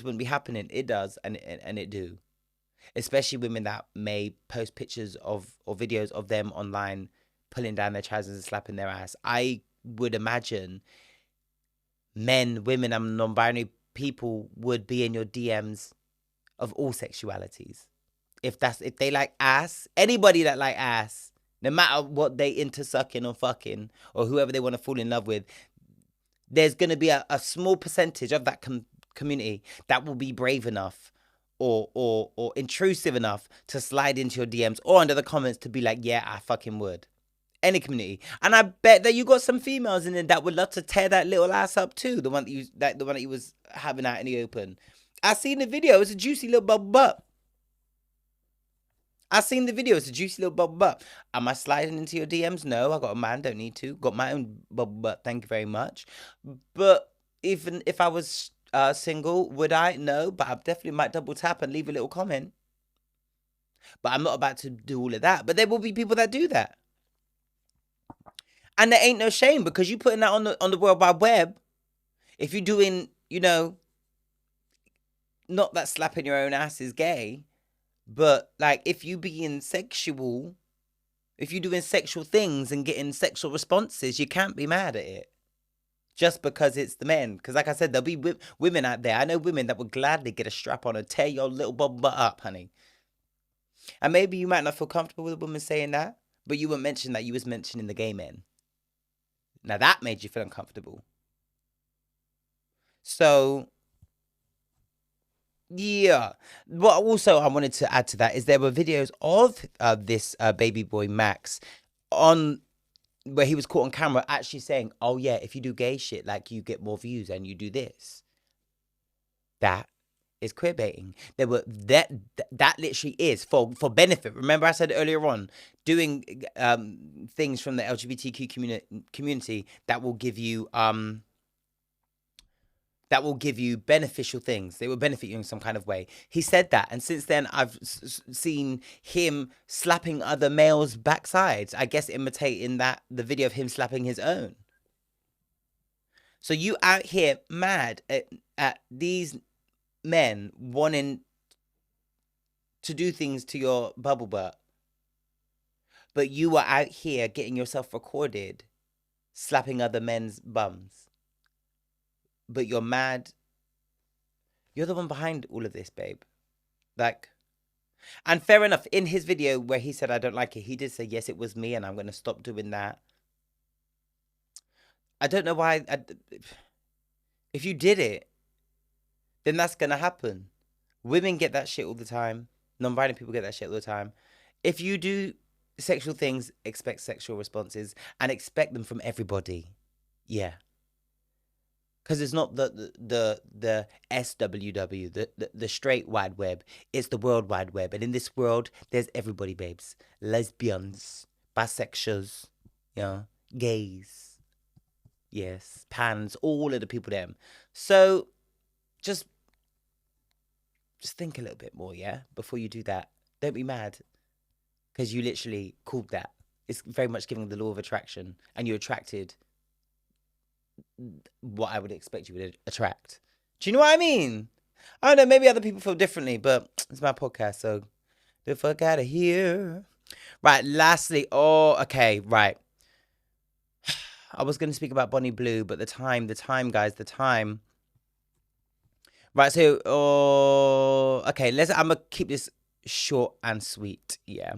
wouldn't be happening. It does, and it do. Especially women that may post pictures of or videos of them online pulling down their trousers and slapping their ass. I would imagine men, women, and non-binary people would be in your DMs of all sexualities. If they like ass, anybody that like ass, no matter what they into sucking or fucking or whoever they want to fall in love with, there's going to be a small percentage of that community that will be brave enough or intrusive enough to slide into your DMs or under the comments to be like, yeah, I fucking would. Any community. And I bet that you got some females in there that would love to tear that little ass up too. The one that you was having out in the open. I seen the video. It's a juicy little bubble butt. I seen the video. It's a juicy little bubble butt. Am I sliding into your DMs? No, I got a man. Don't need to. Got my own bubble butt. Thank you very much. But even if I was single, would I? No, but I definitely might double tap and leave a little comment. But I'm not about to do all of that. But there will be people that do that. And there ain't no shame, because you putting that on the World Wide Web. If you're doing, you know, not that slapping your own ass is gay, but like if you being sexual, if you're doing sexual things and getting sexual responses, you can't be mad at it. Just because it's the men. Because like I said, there'll be women out there. I know women that would gladly get a strap on and tear your little bubble butt up, honey. And maybe you might not feel comfortable with a woman saying that. But you weren't mentioning that. You was mentioning the gay men. Now that made you feel uncomfortable. So yeah. What also I wanted to add to that is there were videos of this baby boy Max on where he was caught on camera actually saying, "Oh yeah, if you do gay shit, like you get more views and you do this." That is queer baiting. There were that literally is for benefit. Remember I said earlier on, doing things from the LGBTQ community that will give you beneficial things. They will benefit you in some kind of way. He said that, and since then I've seen him slapping other males' backsides. I guess imitating the video of him slapping his own. So you out here mad at these men wanting to do things to your bubble butt, but you are out here getting yourself recorded slapping other men's bums. But you're mad. You're the one behind all of this, babe. Like, and fair enough, in his video where he said, I don't like it, he did say, yes, it was me and I'm going to stop doing that. I don't know why. If you did it, then that's going to happen. Women get that shit all the time. Non-binary people get that shit all the time. If you do sexual things, expect sexual responses and expect them from everybody. Yeah. Because it's not the SWW, the straight wide web. It's the world wide web. And in this world, there's everybody, babes. Lesbians, bisexuals, you know, gays, yes, pans, all of the people them. So just think a little bit more, yeah, before you do that. Don't be mad. Because you literally called that. It's very much giving the law of attraction. And you attracted what I would expect you would attract. Do you know what I mean? I don't know, maybe other people feel differently, but it's my podcast, so the fuck out of here. Right, lastly, okay, right. I was going to speak about Bonnie Blue, but the time, guys, the time. Right, so, okay, I'm going to keep this short and sweet, yeah.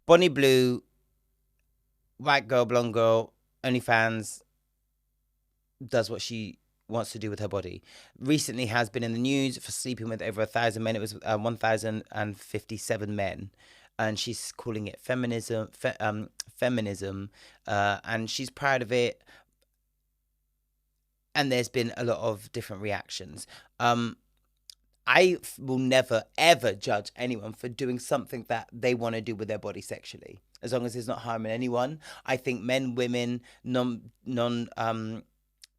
Bonnie Blue, white girl, blonde girl, OnlyFans, does what she wants to do with her body. Recently has been in the news for sleeping with over 1,000 men. It was 1,057 men. And she's calling it feminism, and she's proud of it. And there's been a lot of different reactions. I will never, ever judge anyone for doing something that they want to do with their body sexually, as long as it's not harming anyone. I think men, women,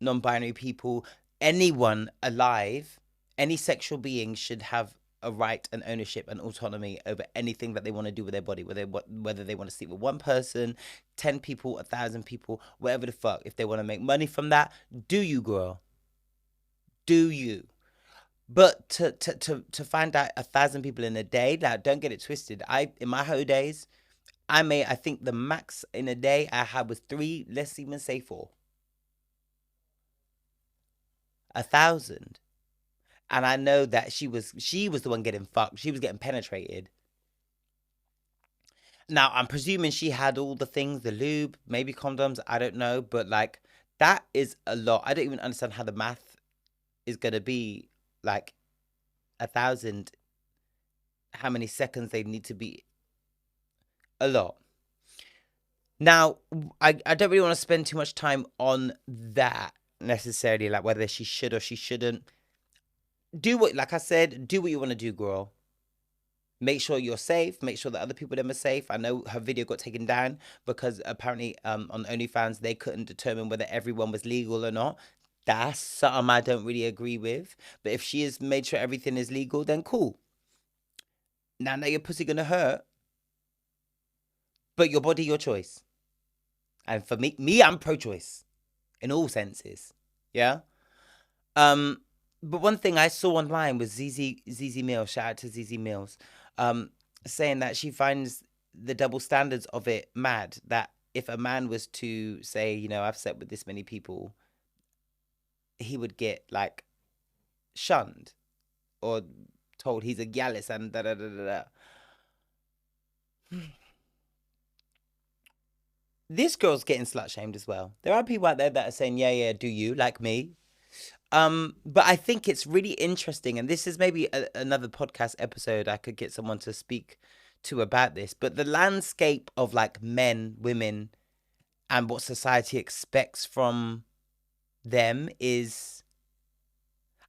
non-binary people, anyone alive, any sexual being should have a right and ownership and autonomy over anything that they want to do with their body, whether they want to sleep with one person, 10 people, 1,000 people, whatever the fuck. If they want to make money from that, do you, girl? Do you? But to find out 1,000 people in a day, like, don't get it twisted. In my whole days, I think the max in a day I had was 3, let's even say 4. 1,000. And I know that she was the one getting fucked. She was getting penetrated. Now, I'm presuming she had all the things, the lube, maybe condoms, I don't know. But, like, that is a lot. I don't even understand how the math is going to be, like, 1,000, how many seconds they need to be. A lot. Now, I don't really want to spend too much time on that necessarily, like whether she should or she shouldn't. Like I said, do what you want to do, girl. Make sure you're safe. Make sure that other people them are safe. I know her video got taken down because apparently on OnlyFans they couldn't determine whether everyone was legal or not. That's something I don't really agree with. But if she has made sure everything is legal, then cool. Now your pussy gonna hurt, but your body, your choice. And for me, I'm pro-choice in all senses. Yeah. But one thing I saw online was ZZ Mills. Shout out to ZZ Mills. Saying that she finds the double standards of it mad. That if a man was to say, you know, I've slept with this many people, he would get like shunned or told he's a gallus and da da da da da. this girl's getting slut shamed as well. There are people out there that are saying, yeah, do you, like me. But I think it's really interesting, and this is maybe another podcast episode I could get someone to speak to about this. But the landscape of like men, women, and what society expects from them is,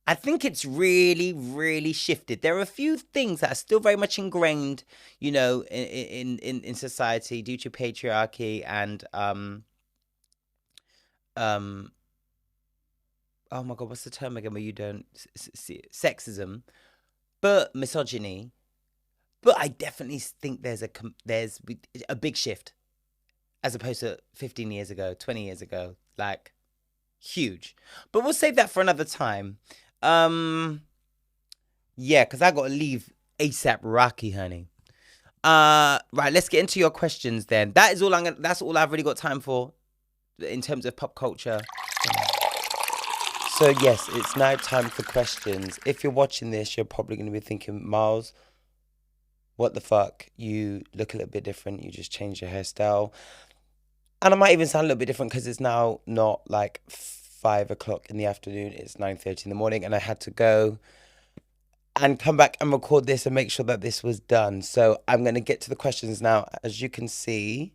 I think it's really, really shifted. There are a few things that are still very much ingrained, you know, in society due to patriarchy and um oh my god, what's the term again where you don't see it? Sexism, but misogyny. But I definitely think there's a big shift as opposed to 15 years ago, 20 years ago, like huge. But we'll save that for another time. Yeah, because I got to leave ASAP Rocky, honey. Right, let's get into your questions then. That's all I've really got time for in terms of pop culture. So yes, it's now time for questions. If you're watching this, you're probably going to be thinking, Myles, what the fuck? You look a little bit different. You just changed your hairstyle. And I might even sound a little bit different because it's now not like 5 o'clock in the afternoon. It's 9:30 in the morning, and I had to go and come back and record this and make sure that this was done. So I'm going to get to the questions now. As you can see,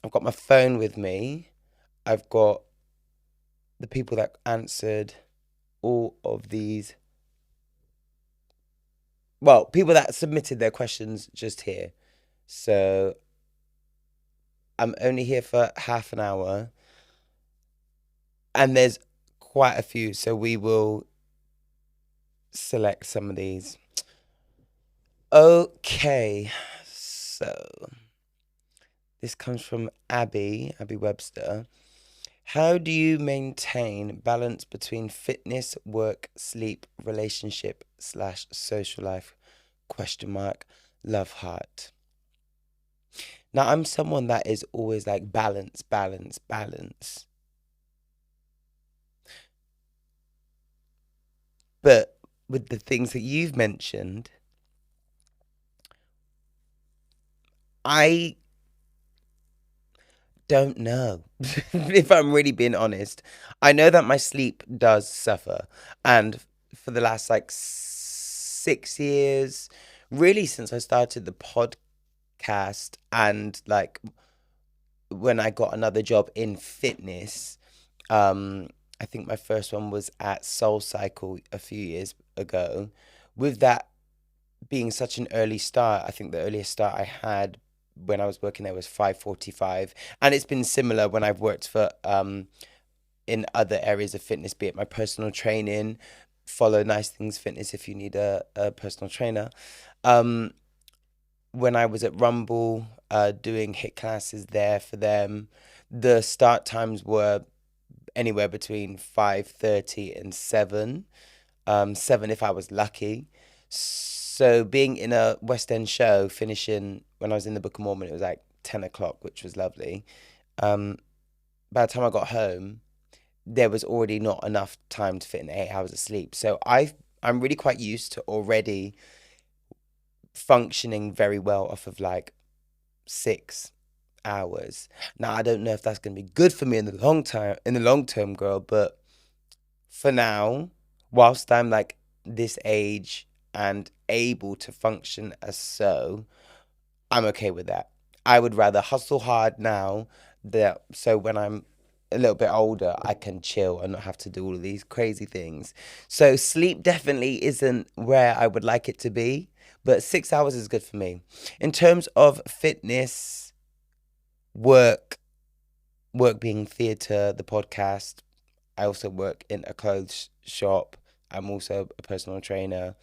I've got my phone with me. I've got the people that answered all of these. Well, people that submitted their questions just here. So I'm only here for half an hour. And there's quite a few. So we will select some of these. Okay. So this comes from Abby Webster. How do you maintain balance between fitness, work, sleep, relationship / social life? ? Love heart. Now, I'm someone that is always like balance. But with the things that you've mentioned, I don't know. If I'm really being honest, I know that my sleep does suffer, and for the last like 6 years, really since I started the podcast and like when I got another job in fitness, I think my first one was at Soul Cycle a few years ago. With that being such an early start, I think the earliest start I had when I was working there was 5:45, and it's been similar when I've worked for in other areas of fitness, be it my personal training. Follow Nice Things Fitness if you need a personal trainer. When I was at Rumble doing HIIT classes there for them, the start times were anywhere between 5:30 and 7. 7 if I was lucky. So being in a West End show, finishing when I was in the Book of Mormon, it was like 10 o'clock, which was lovely. By the time I got home, there was already not enough time to fit in 8 hours of sleep. So I'm really quite used to already functioning very well off of like 6 hours. Now I don't know if that's gonna be good for me in the long term, girl, but for now, whilst I'm like this age and able to function as so, I'm okay with that. I would rather hustle hard now so when I'm a little bit older, I can chill and not have to do all of these crazy things. So sleep definitely isn't where I would like it to be, but 6 hours is good for me. In terms of fitness, work being theatre, the podcast, I also work in a clothes shop. I'm also a personal trainer.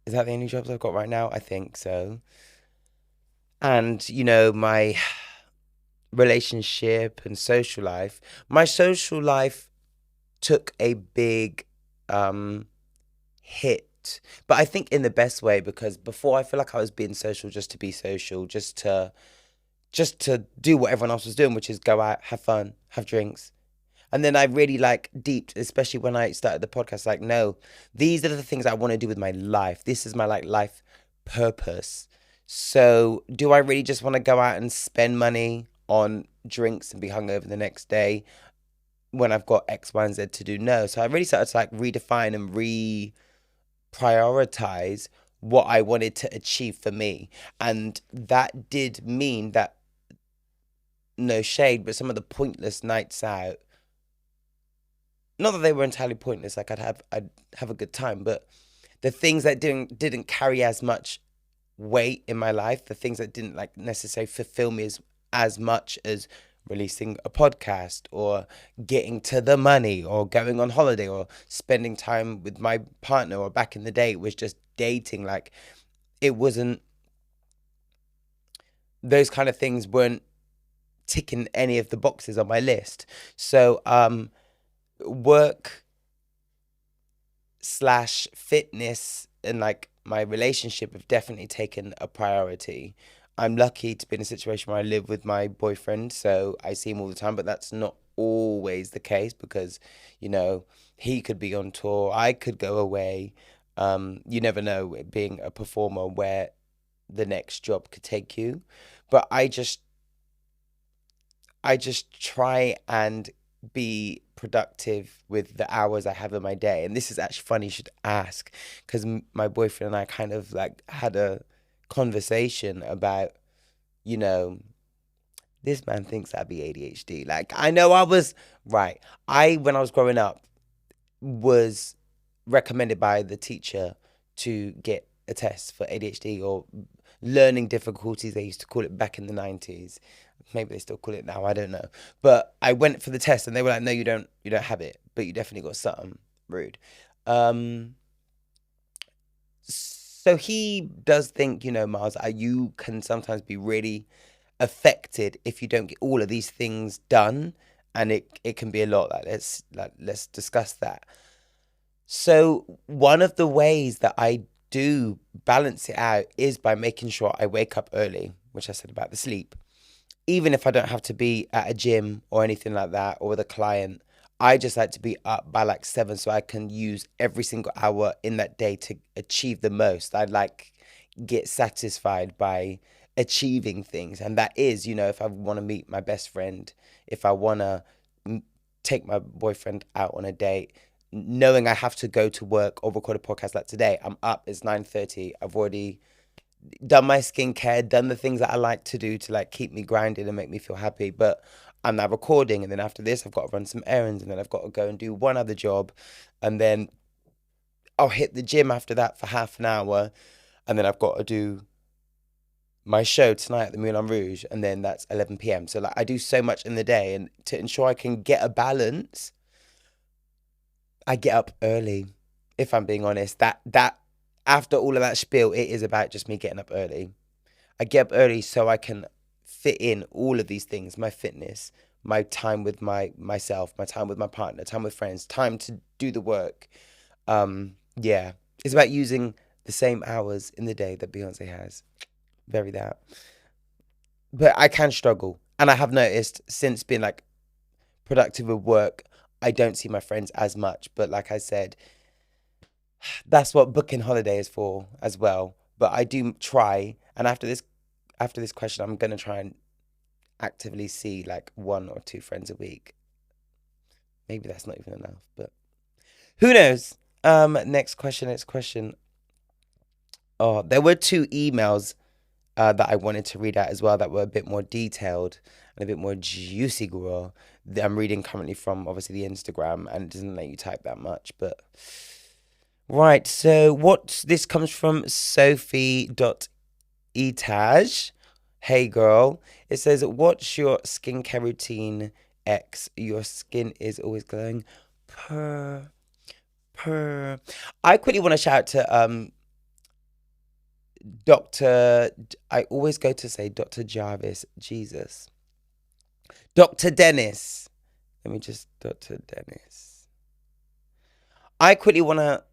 Is that the only jobs I've got right now? I think so. And, you know, my relationship and social life. My social life took a big hit. But I think in the best way, because before I feel like I was being social just to be social, just to do what everyone else was doing, which is go out, have fun, have drinks. And then I really like deeped, especially when I started the podcast, like, no, these are the things I want to do with my life. This is my like life purpose. So do I really just want to go out and spend money on drinks and be hungover the next day when I've got X, Y, and Z to do? No. So I really started to like redefine and reprioritize what I wanted to achieve for me. And that did mean that, no shade, but some of the pointless nights out, not that they were entirely pointless, like I'd have a good time, but the things that didn't carry as much weight in my life, the things that didn't like necessarily fulfill me as much as releasing a podcast or getting to the money or going on holiday or spending time with my partner, or back in the day it was just dating. Like, it wasn't, those kind of things weren't ticking any of the boxes on my list. So work slash fitness and like my relationship have definitely taken a priority. I'm lucky to be in a situation where I live with my boyfriend, so I see him all the time, but that's not always the case because, you know, he could be on tour, I could go away. You never know, being a performer, where the next job could take you. But I just try and be productive with the hours I have in my day. And this is actually funny you should ask, because my boyfriend and I kind of like had a conversation about, you know, this man thinks I be ADHD. Like, I know I was right. When I was growing up, was recommended by the teacher to get a test for ADHD or learning difficulties. They used to call it back in the 90s. Maybe they still call it now, I don't know. But I went for the test and they were like, no, you don't have it, but you definitely got something. Rude. Um so he does think, Miles, you can sometimes be really affected if you don't get all of these things done, and it can be a lot. Let's discuss that. So one of the ways that I do balance it out is by making sure I wake up early, which I said about the sleep. Even if I don't have to be at a gym or anything like that, or with a client, I just like to be up by like 7 so I can use every single hour in that day to achieve the most. I like get satisfied by achieving things. And that is, if I want to meet my best friend, if I want to take my boyfriend out on a date, knowing I have to go to work or record a podcast like today, I'm up, it's 9:30. I've already done my skincare, done the things that I like to do to like keep me grounded and make me feel happy. But I'm now recording, and then after this, I've got to run some errands, and then I've got to go and do one other job, and then I'll hit the gym after that for half an hour, and then I've got to do my show tonight at the Moulin Rouge, and then that's 11 p.m. So like I do so much in the day, and to ensure I can get a balance, I get up early. If I'm being honest, that after all of that spiel, it is about just me getting up early. I get up early so I can fit in all of these things: my fitness, my time with myself, my time with my partner, time with friends, time to do the work. Yeah, it's about using the same hours in the day that Beyonce has. Very that. But I can struggle, and I have noticed since being like productive with work, I don't see my friends as much. But like I said, that's what booking holiday is for as well. But I do try, and after this question, I'm gonna try and actively see like 1 or 2 friends a week. Maybe that's not even enough, but who knows? Next question. Oh, there were 2 emails that I wanted to read out as well that were a bit more detailed and a bit more juicy, girl. That I'm reading currently from obviously the Instagram, and it doesn't let you type that much, but right. So this comes from Sophie.etaj. Hey girl. It says, what's your skincare routine? X, your skin is always glowing. Purr, purr. I quickly want to shout out to Dr. I always go to say Dr. Jarvis. Jesus. Dr. Dennis. Dr. Dennis. I quickly want to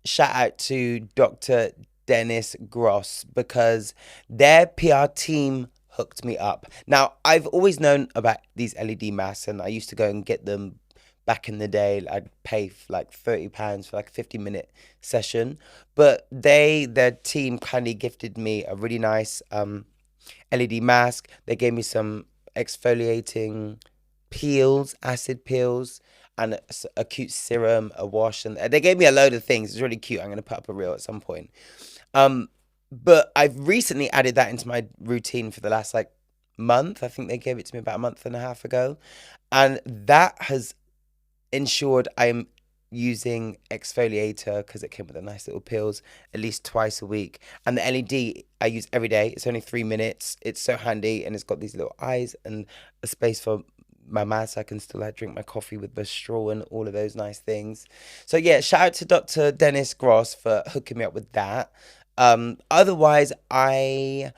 shout out to Dr. Dennis Gross, because their PR team hooked me up. Now, I've always known about these LED masks, and I used to go and get them back in the day, I'd pay for like £30 for like a 50-minute session. But their team kindly gifted me a really nice LED mask. They gave me some exfoliating peels, acid peels, and a cute serum, a wash, and they gave me a load of things. It's really cute. I'm gonna put up a reel at some point. Um, but I've recently added that into my routine for the last like month. I think they gave it to me about a month and a half ago, and that has ensured I'm using exfoliator because it came with the nice little pills at least twice a week. And the LED I use every day. It's only 3 minutes. It's so handy, and it's got these little eyes and a space for my mouth so I can still like drink my coffee with the straw and all of those nice things. So yeah, shout out to Dr. Dennis Gross for hooking me up with that. Otherwise, I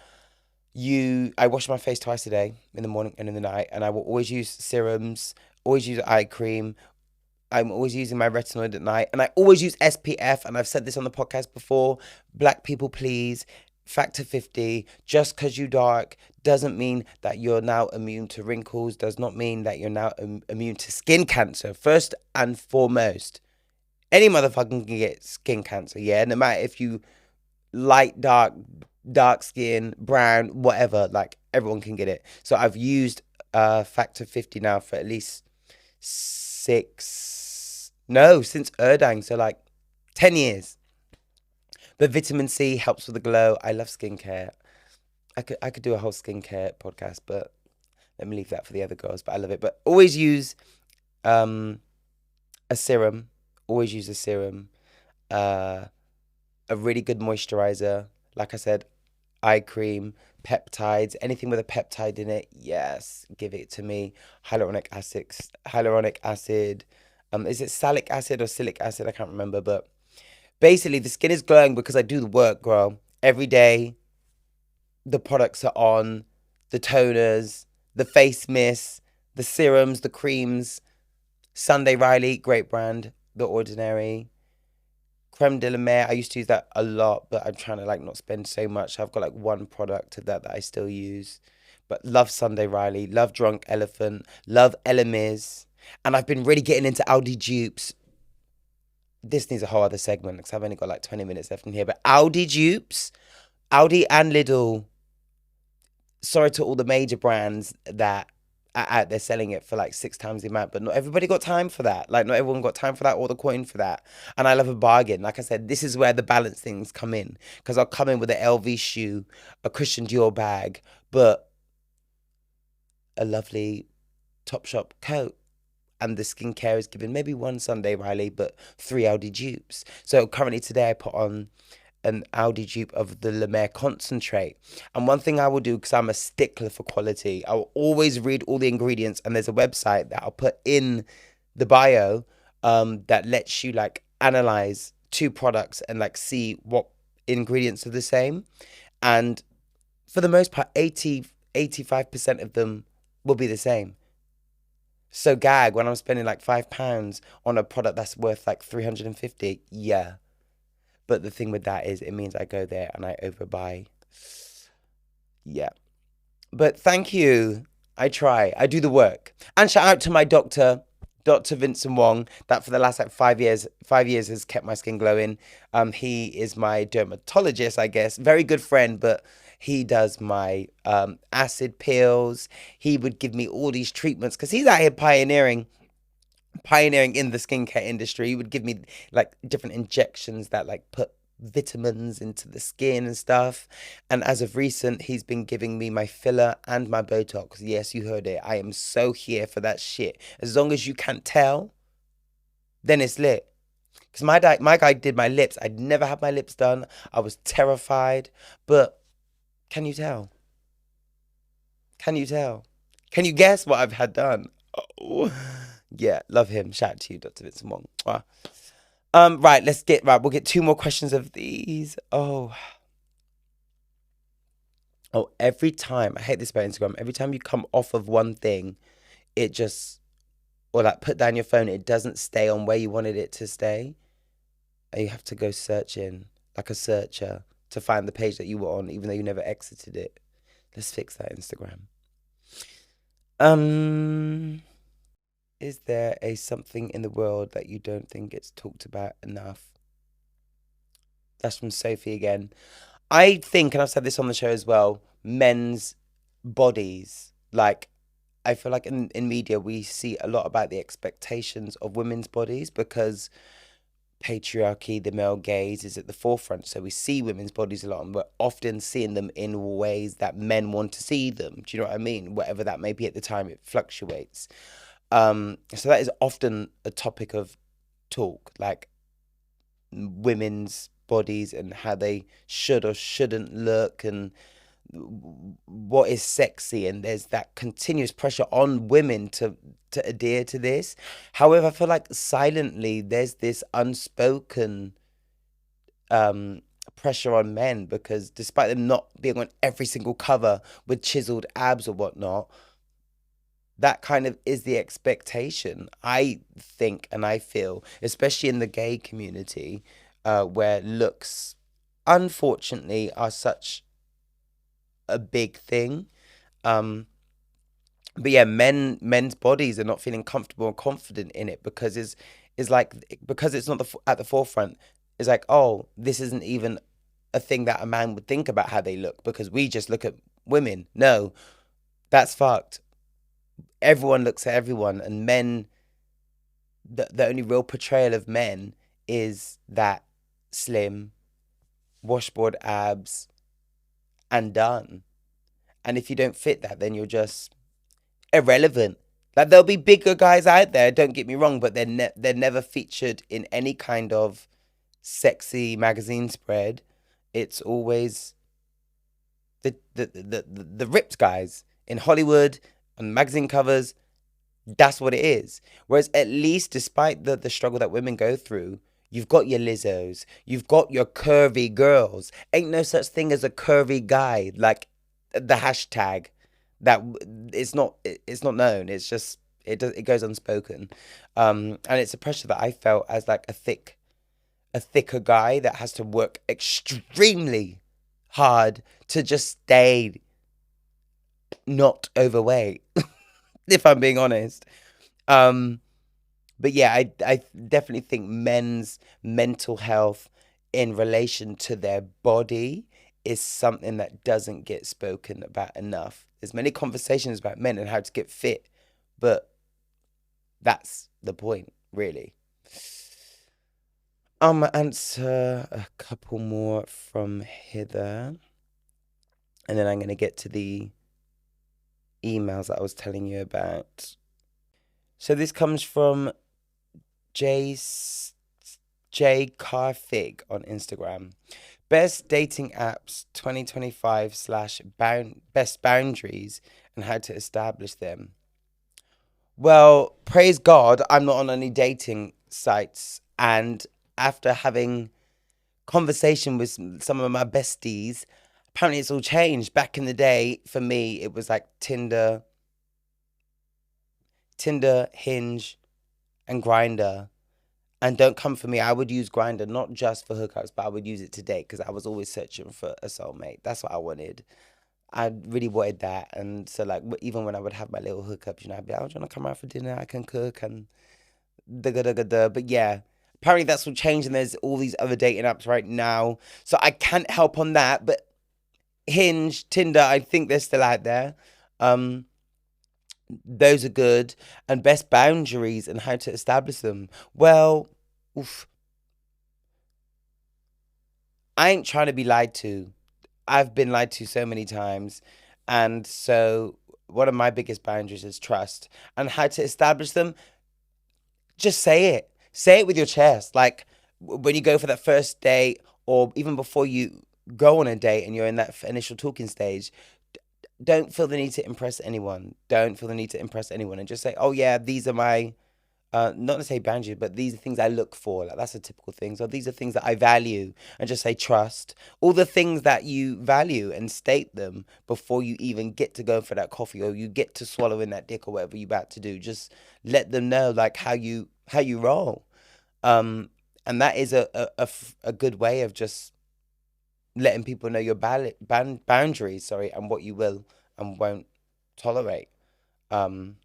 wash my face twice a day, in the morning and in the night, and I will always use serums, always use eye cream. I'm always using my retinoid at night, and I always use SPF. And I've said this on the podcast before. Black people, please, factor 50. Just because you dark doesn't mean that you're now immune to wrinkles. Does not mean that you're now immune to skin cancer. First and foremost, any motherfucker can get skin cancer. Yeah, no matter if you light, dark skin, brown, whatever. Like everyone can get it. So I've used factor 50 now for at least since Erdang, so like 10 years. But vitamin C helps with the glow. I love skincare. I could do a whole skincare podcast, but let me leave that for the other girls. But I love it. But always use a serum. Always use a serum. A really good moisturizer. Like I said, eye cream, peptides, anything with a peptide in it. Yes, give it to me. Hyaluronic acid. Is it salic acid or silic acid? I can't remember, but basically the skin is glowing because I do the work, girl. Every day, the products are on, the toners, the face mist, the serums, the creams. Sunday Riley, great brand. The Ordinary. Creme de la Mer, I used to use that a lot, but I'm trying to like not spend so much. I've got like one product of that I still use. But love Sunday Riley, love Drunk Elephant, love Elemis. And I've been really getting into Aldi dupes. This needs a whole other segment because I've only got like 20 minutes left in here. But Aldi dupes, Aldi and Lidl. Sorry to all the major brands that are out there selling it for like 6 times the amount, but not everybody got time for that. Like not everyone got time for that or the coin for that. And I love a bargain. Like I said, this is where the balance things come in, because I'll come in with an LV shoe, a Christian Dior bag, but a lovely Topshop coat. And the skincare is given maybe one Sunday Riley, but 3 Aldi dupes. So currently today I put on an Aldi dupe of the La Mer concentrate. And one thing I will do, because I'm a stickler for quality, I will always read all the ingredients. And there's a website that I'll put in the bio that lets you like analyze 2 products and like see what ingredients are the same. And for the most part, 85% of them will be the same. So gag when I'm spending like £5 on a product that's worth like 350. Yeah. But the thing with that is it means I go there and I overbuy. Yeah. But thank you. I try. I do the work. And shout out to my doctor, Dr. Vincent Wong, that for the last like 5 years has kept my skin glowing. He is my dermatologist, I guess. Very good friend, but he does my acid peels. He would give me all these treatments because he's out here pioneering in the skincare industry. He would give me like different injections that like put vitamins into the skin and stuff. And as of recent, he's been giving me my filler and my Botox. Yes, you heard it. I am so here for that shit. As long as you can't tell, then it's lit. Because my guy did my lips. I'd never had my lips done. I was terrified. But can you tell? Can you tell? Can you guess what I've had done? Oh, yeah, love him. Shout out to you, Dr. Vincent Wong. Right, we'll get 2 more questions of these. Oh, every time, I hate this about Instagram, every time you come off of one thing, it just, or like put down your phone, it doesn't stay on where you wanted it to stay. And you have to go searching, like a searcher, to find the page that you were on, even though you never exited it. Let's fix that, Instagram. Is there a something in the world that you don't think it's talked about enough? That's from Sophie again. I think, and I've said this on the show as well, men's bodies. Like, I feel like in media, we see a lot about the expectations of women's bodies because patriarchy, the male gaze is at the forefront. So we see women's bodies a lot and we're often seeing them in ways that men want to see them. Do you know what I mean? Whatever that may be at the time, it fluctuates. So that is often a topic of talk, like women's bodies and how they should or shouldn't look and what is sexy, and there's that continuous pressure on women to adhere to this. However, I feel like silently there's this unspoken um pressure on men because despite them not being on every single cover with chiseled abs or whatnot, that kind of is the expectation, I think, and I feel, especially in the gay community, where looks, unfortunately, are such a big thing. Um, but yeah, men's bodies are not feeling comfortable and confident in it because is like because it's not at the forefront. It's like, oh, this isn't even a thing that a man would think about how they look because we just look at women. No, that's fucked. Everyone looks at everyone, and men, the only real portrayal of men is that slim, washboard abs, and done. And if you don't fit that, then you're just irrelevant. Like there'll be bigger guys out there, don't get me wrong, but they're never featured in any kind of sexy magazine spread. It's always the ripped guys in Hollywood on magazine covers. That's what it is. Whereas at least despite the struggle that women go through, you've got your Lizzos, you've got your curvy girls. Ain't no such thing as a curvy guy. Like the hashtag that it's not known. It's just it goes unspoken. And it's a pressure that I felt as like a thicker guy that has to work extremely hard to just stay not overweight, if I'm being honest. Um, but yeah, I definitely think men's mental health in relation to their body is something that doesn't get spoken about enough. There's many conversations about men and how to get fit, but that's the point, really. I'm gonna answer a couple more from Heather, and then I'm gonna get to the emails that I was telling you about. So this comes from J J Carfig on Instagram. Best dating apps 2025 slash best boundaries and how to establish them. Well, praise God, I'm not on any dating sites. And after having conversation with some of my besties, apparently it's all changed. Back in the day, for me, it was like Tinder, Hinge, and Grinder. And don't come for me. I would use Grinder not just for hookups, but I would use it to date because I was always searching for a soulmate. That's what I wanted. I really wanted that. And so, like, even when I would have my little hookups, I'd be like, oh, do you want to come out for dinner? I can cook and da da da da da. But yeah, apparently that's all changed and there's all these other dating apps right now. So I can't help on that. But Hinge, Tinder, I think they're still out there. Um, those are good. And best boundaries and how to establish them. Well, oof, I ain't trying to be lied to. I've been lied to so many times. And so one of my biggest boundaries is trust. And how to establish them, just say it. Say it with your chest. Like when you go for that first date or even before you go on a date and you're in that initial talking stage, don't feel the need to impress anyone. Don't feel the need to impress anyone and just say, oh yeah, these are my not to say boundaries, but these are things I look for. Like that's a typical thing. So these are things that I value, and just say trust. All the things that you value and state them before you even get to go for that coffee or you get to swallow in that dick or whatever you're about to do. Just let them know like how you roll. And that is a good way of just letting people know your boundaries, sorry, and what you will and won't tolerate. Um,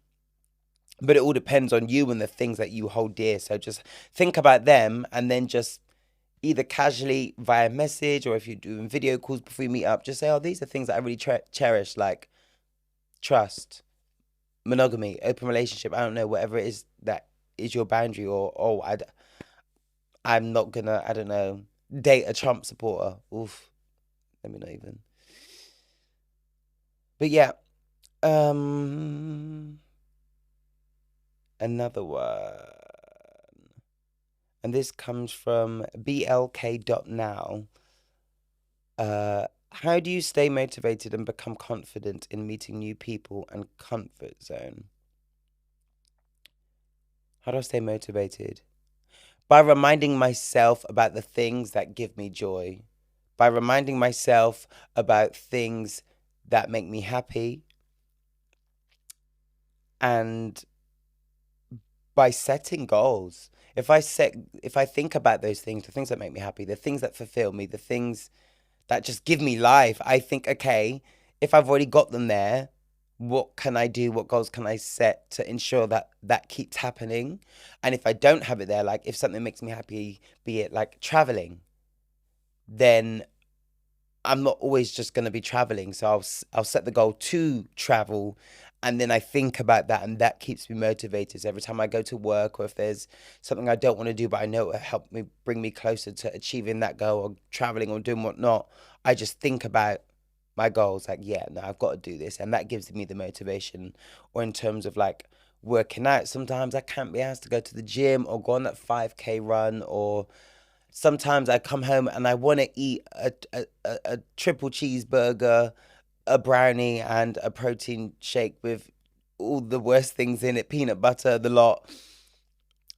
But it all depends on you and the things that you hold dear. So just think about them, and then just either casually via message, or if you're doing video calls before you meet up, just say, oh, these are things that I really cherish, like trust, monogamy, open relationship. I don't know, whatever it is that is your boundary, or, oh, I'm not gonna, I don't know, date a Trump supporter. Oof, let me not even. But yeah, another one. And this comes from blk.now. How do you stay motivated and become confident in meeting new people and comfort zone? How do I stay motivated? By reminding myself about the things that give me joy. By reminding myself about things that make me happy. And by setting goals. If I think about those things, the things that make me happy, the things that fulfill me, the things that just give me life, I think, okay, if I've already got them there, what can I do? What goals can I set to ensure that that keeps happening? And if I don't have it there, like if something makes me happy, be it like traveling, then I'm not always just going to be traveling. So I'll set the goal to travel, and then I think about that, and that keeps me motivated. So every time I go to work, or if there's something I don't want to do but I know it will help me bring me closer to achieving that goal, or traveling or doing whatnot, I just think about my goals, like, yeah, no, I've got to do this, and that gives me the motivation. Or in terms of like working out, sometimes I can't be asked to go to the gym or go on that 5K run, or sometimes I come home and I want to eat a triple cheeseburger, a brownie, and a protein shake with all the worst things in it, peanut butter, the lot.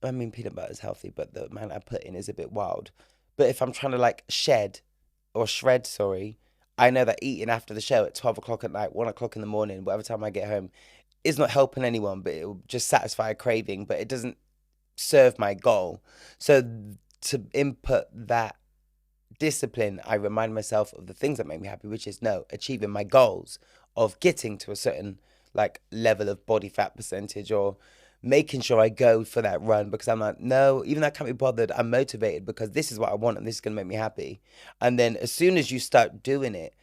I mean, peanut butter is healthy, but the amount I put in is a bit wild. But if I'm trying to like shred, sorry, I know that eating after the show at 12 o'clock at night, 1 o'clock in the morning, whatever time I get home, is not helping anyone, but it will just satisfy a craving, but it doesn't serve my goal. So to input that discipline, I remind myself of the things that make me happy, which is achieving my goals of getting to a certain like level of body fat percentage, or making sure I go for that run, because I'm like, no, even though I can't be bothered, I'm motivated because this is what I want and this is going to make me happy. And then as soon as you start doing it,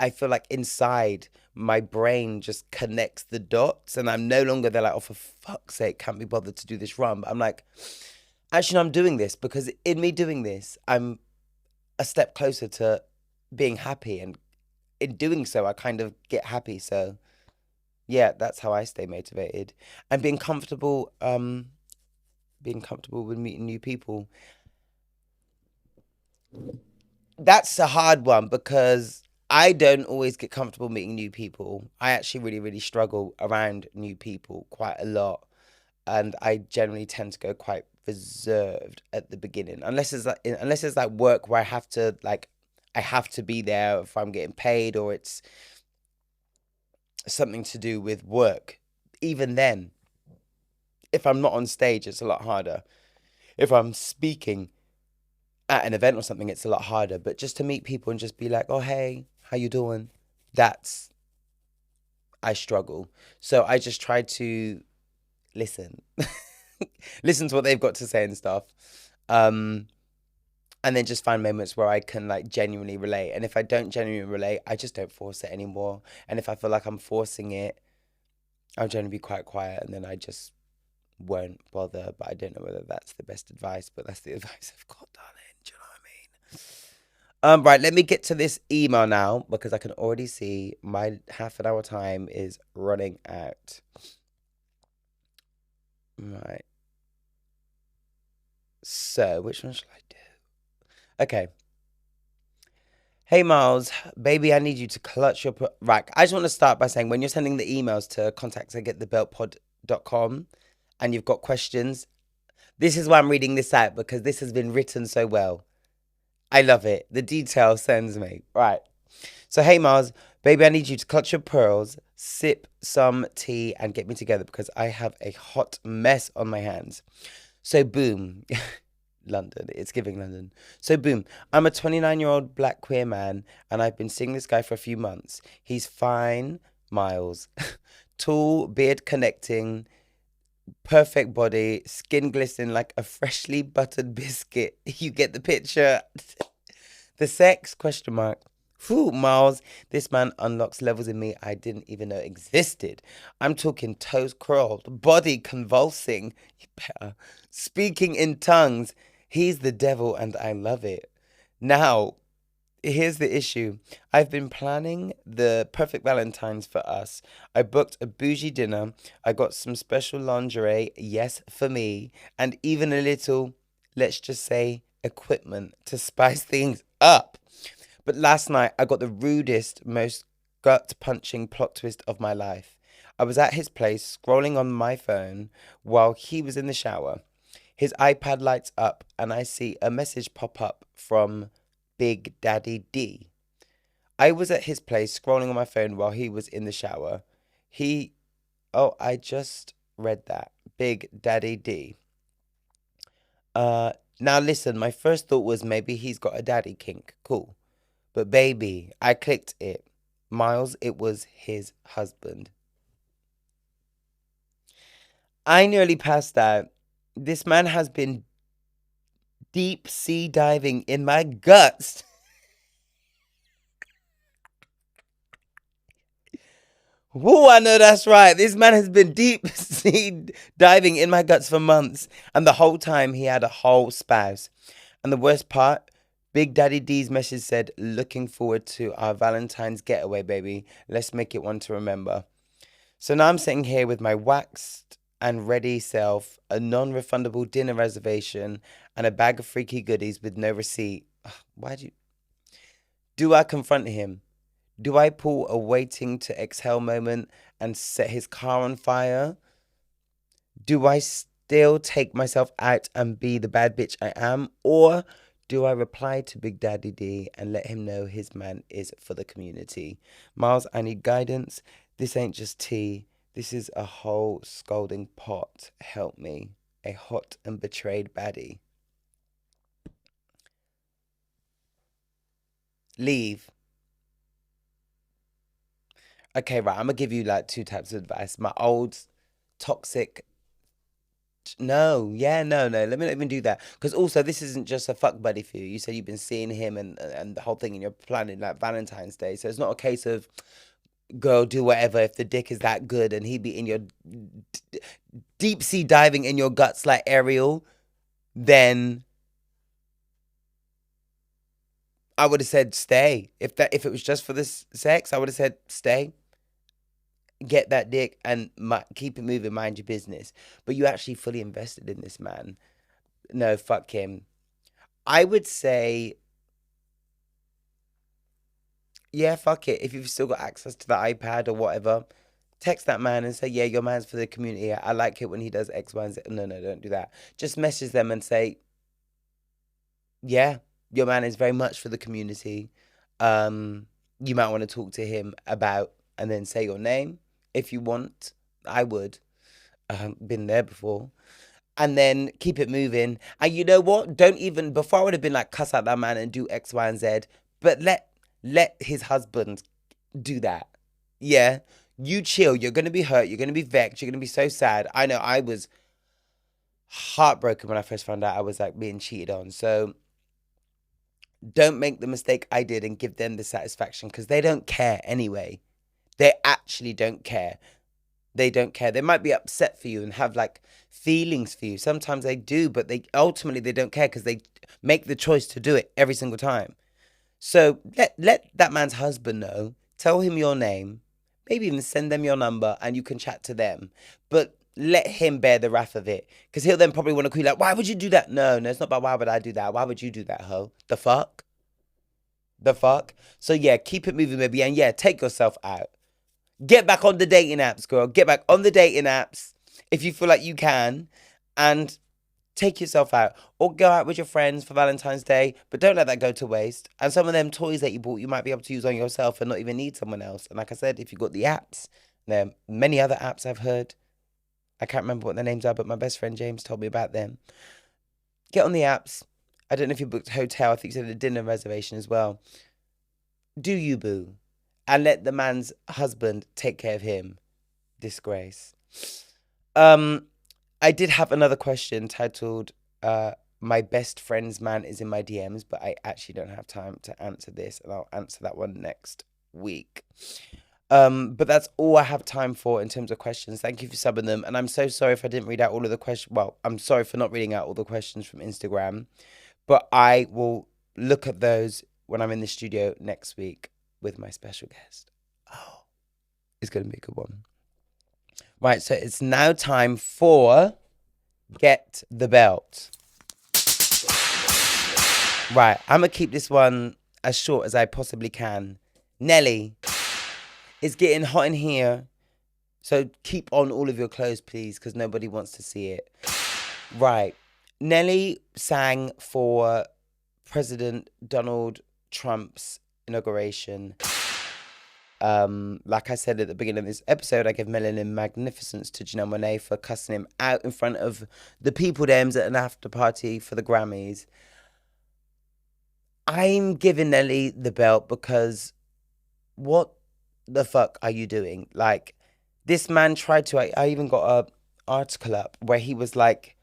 I feel like inside my brain just connects the dots, and I'm no longer there like, oh, for fuck's sake, can't be bothered to do this run. But I'm like, actually, no, I'm doing this because in me doing this, I'm a step closer to being happy, and in doing so, I kind of get happy. So yeah, that's how I stay motivated, and being comfortable with meeting new people. That's a hard one because I don't always get comfortable meeting new people. I actually really, really struggle around new people quite a lot. And I generally tend to go quite reserved at the beginning, unless it's like work where I have to be there if I'm getting paid, or it's something to do with work. Even then, if I'm not on stage, it's a lot harder. If I'm speaking at an event or something, it's a lot harder. But just to meet people and just be like, oh, hey, how you doing? That's, I struggle. So I just try to listen, listen to what they've got to say and stuff. And then just find moments where I can like genuinely relate. And if I don't genuinely relate, I just don't force it anymore. And if I feel like I'm forcing it, I'll generally be quite quiet, and then I just won't bother. But I don't know whether that's the best advice, but that's the advice I've got, darling. Do you know what I mean? Right, let me get to this email now, because I can already see my half an hour time is running out. Right. So, which one should I do? Okay. Hey, Myles, baby, I need you to clutch your... Right, I just want to start by saying, when you're sending the emails to contacts@getthebeltpod.com and you've got questions, this is why I'm reading this out, because this has been written so well. I love it. The detail sends me. Right. So, hey, Myles, baby, I need you to clutch your pearls, sip some tea, and get me together, because I have a hot mess on my hands. So, boom. London. It's giving London. So, boom. I'm a 29-year-old black queer man, and I've been seeing this guy for a few months. He's fine, Myles. Tall, beard connecting, perfect body, skin glistening like a freshly buttered biscuit. You get the picture. The sex? Question mark. Whew, Myles, this man unlocks levels in me I didn't even know existed. I'm talking toes curled, body convulsing. You better. Speaking in tongues. He's the devil and I love it. Now, here's the issue. I've been planning the perfect Valentine's for us. I booked a bougie dinner. I got some special lingerie, yes, for me, and even a little, let's just say, equipment to spice things up. But last night, I got the rudest, most gut punching plot twist of my life. I was at his place scrolling on my phone while he was in the shower. His iPad lights up, and I see a message pop up from Big Daddy D. I was at his place scrolling on my phone while he was in the shower. He, oh, I just read that. Big Daddy D. Now listen, my first thought was maybe he's got a daddy kink. Cool. But baby, I clicked it. Myles, it was his husband. I nearly passed out. This man has been deep sea diving in my guts. Whoa, I know that's right. This man has been deep sea diving in my guts for months. And the whole time he had a whole spouse. And the worst part, Big Daddy D's message said, looking forward to our Valentine's getaway, baby. Let's make it one to remember. So now I'm sitting here with my waxed and ready self, a non-refundable dinner reservation, and a bag of freaky goodies with no receipt. Why do I confront him? Do I pull a waiting to exhale moment and set his car on fire? Do I still take myself out and be the bad bitch I am? Or do I reply to Big Daddy D and let him know his man is for the community? Myles, I need guidance. This ain't just tea. This is a whole scalding pot. Help me. A hot and betrayed baddie. Leave. Okay, right. I'm gonna give you like two types of advice. My old toxic. No, yeah, no. Let me not even do that. Because also, this isn't just a fuck buddy for you. You said you've been seeing him and the whole thing, and you're planning like Valentine's Day. So it's not a case of go do whatever if the dick is that good and he be in your deep sea diving in your guts like Ariel. Then I would have said stay. If it was just for this sex, I would have said stay. Get that dick and keep it moving, mind your business. But you actually fully invested in this man. No, fuck him. I would say, yeah, fuck it. If you've still got access to the iPad or whatever, text that man and say, yeah, your man's for the community. I like it when he does X, Y, and Z. No, don't do that. Just message them and say, yeah, your man is very much for the community. You might want to talk to him about, and then say your name if you want. I would. Been there before. And then keep it moving. And you know what? Don't even, before I would have been like, cuss out that man and do X, Y, and Z. But let his husband do that. Yeah. You chill. You're going to be hurt. You're going to be vexed. You're going to be so sad. I know I was heartbroken when I first found out I was like being cheated on. So don't make the mistake I did and give them the satisfaction because they don't care anyway. They actually don't care. They don't care. They might be upset for you and have like feelings for you. Sometimes they do, but they ultimately they don't care because they make the choice to do it every single time. So let that man's husband know. Tell him your name. Maybe even send them your number and you can chat to them. But let him bear the wrath of it. Because he'll then probably want to call you like, why would you do that? No, it's not about why would I do that. Why would you do that, ho? The fuck? The fuck? So yeah, keep it moving, baby. And yeah, take yourself out. Get back on the dating apps, girl. Get back on the dating apps if you feel like you can. And take yourself out. Or go out with your friends for Valentine's Day. But don't let that go to waste. And some of them toys that you bought, you might be able to use on yourself and not even need someone else. And like I said, if you've got the apps, there are many other apps I've heard. I can't remember what their names are, but my best friend James told me about them. Get on the apps. I don't know if you booked a hotel. I think you said a dinner reservation as well. Do you, boo? And let the man's husband take care of him. Disgrace. I did have another question titled, "My best friend's man is in my DMs," but I actually don't have time to answer this, and I'll answer that one next week. But that's all I have time for in terms of questions. Thank you for subbing them, and I'm so sorry if I didn't read out all of the questions. Well, I'm sorry for not reading out all the questions from Instagram, but I will look at those when I'm in the studio next week with my special guest. Oh, it's gonna be a good one. Right, so it's now time for Get the Belt. Right, I'm gonna keep this one as short as I possibly can. Nelly, it's getting hot in here, so keep on all of your clothes, please, because nobody wants to see it. Right, Nelly sang for President Donald Trump's inauguration. Like I said at the beginning of this episode, I gave Melanin Magnificence to Janelle Monae for cussing him out in front of the people dems at an after party for the Grammys. I'm giving Nelly the belt because what the fuck are you doing? Like, this man tried to, I even got a article up where he was like,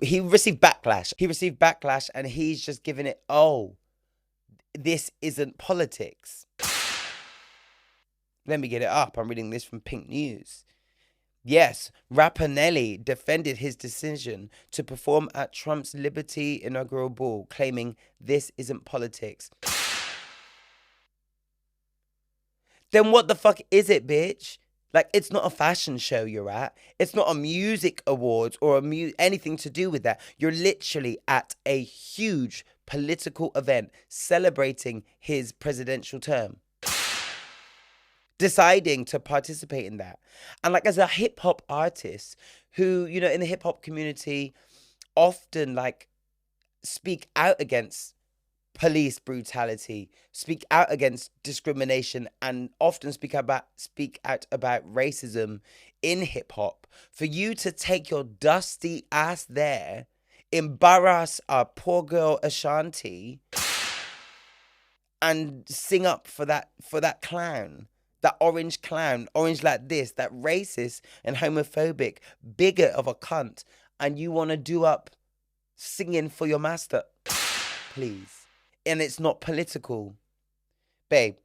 he received backlash. He received backlash and he's just giving it, oh, this isn't politics. Let me get it up. I'm reading this from Pink News. Yes, rapper Nelly defended his decision to perform at Trump's Liberty inaugural ball, claiming this isn't politics. Then what the fuck is it, bitch? Like, it's not a fashion show you're at. It's not a music awards or anything to do with that. You're literally at a huge political event celebrating his presidential term. Deciding to participate in that. And like, as a hip hop artist who, you know, in the hip hop community often like speak out against police brutality, speak out against discrimination, and often speak out about racism in hip hop, for you to take your dusty ass there, embarrass our poor girl Ashanti, and sing up for that clown. That orange clown, orange like this, that racist and homophobic bigot of a cunt, and you want to do up singing for your master, please. And it's not political. Babe,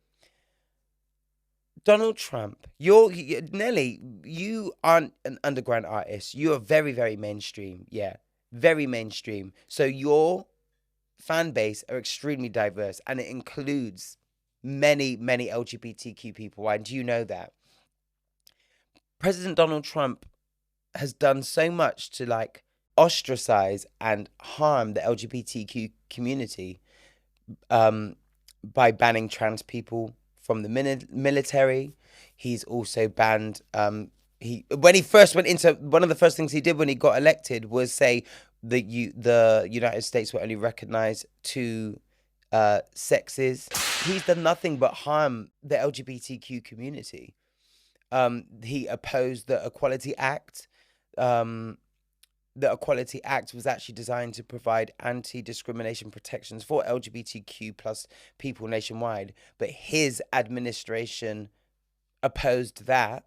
Donald Trump, Nelly, you aren't an underground artist. You are very, very mainstream. Yeah, very mainstream. So your fan base are extremely diverse, and it includes many, many LGBTQ people. And you know that. President Donald Trump has done so much to like ostracize and harm the LGBTQ community by banning trans people from the military. He's also banned when he first went into, one of the first things he did when he got elected was say that the United States will only recognize two sexes. He's done nothing but harm the LGBTQ community. He opposed the Equality Act. The Equality Act was actually designed to provide anti-discrimination protections for LGBTQ plus people nationwide, but his administration opposed that.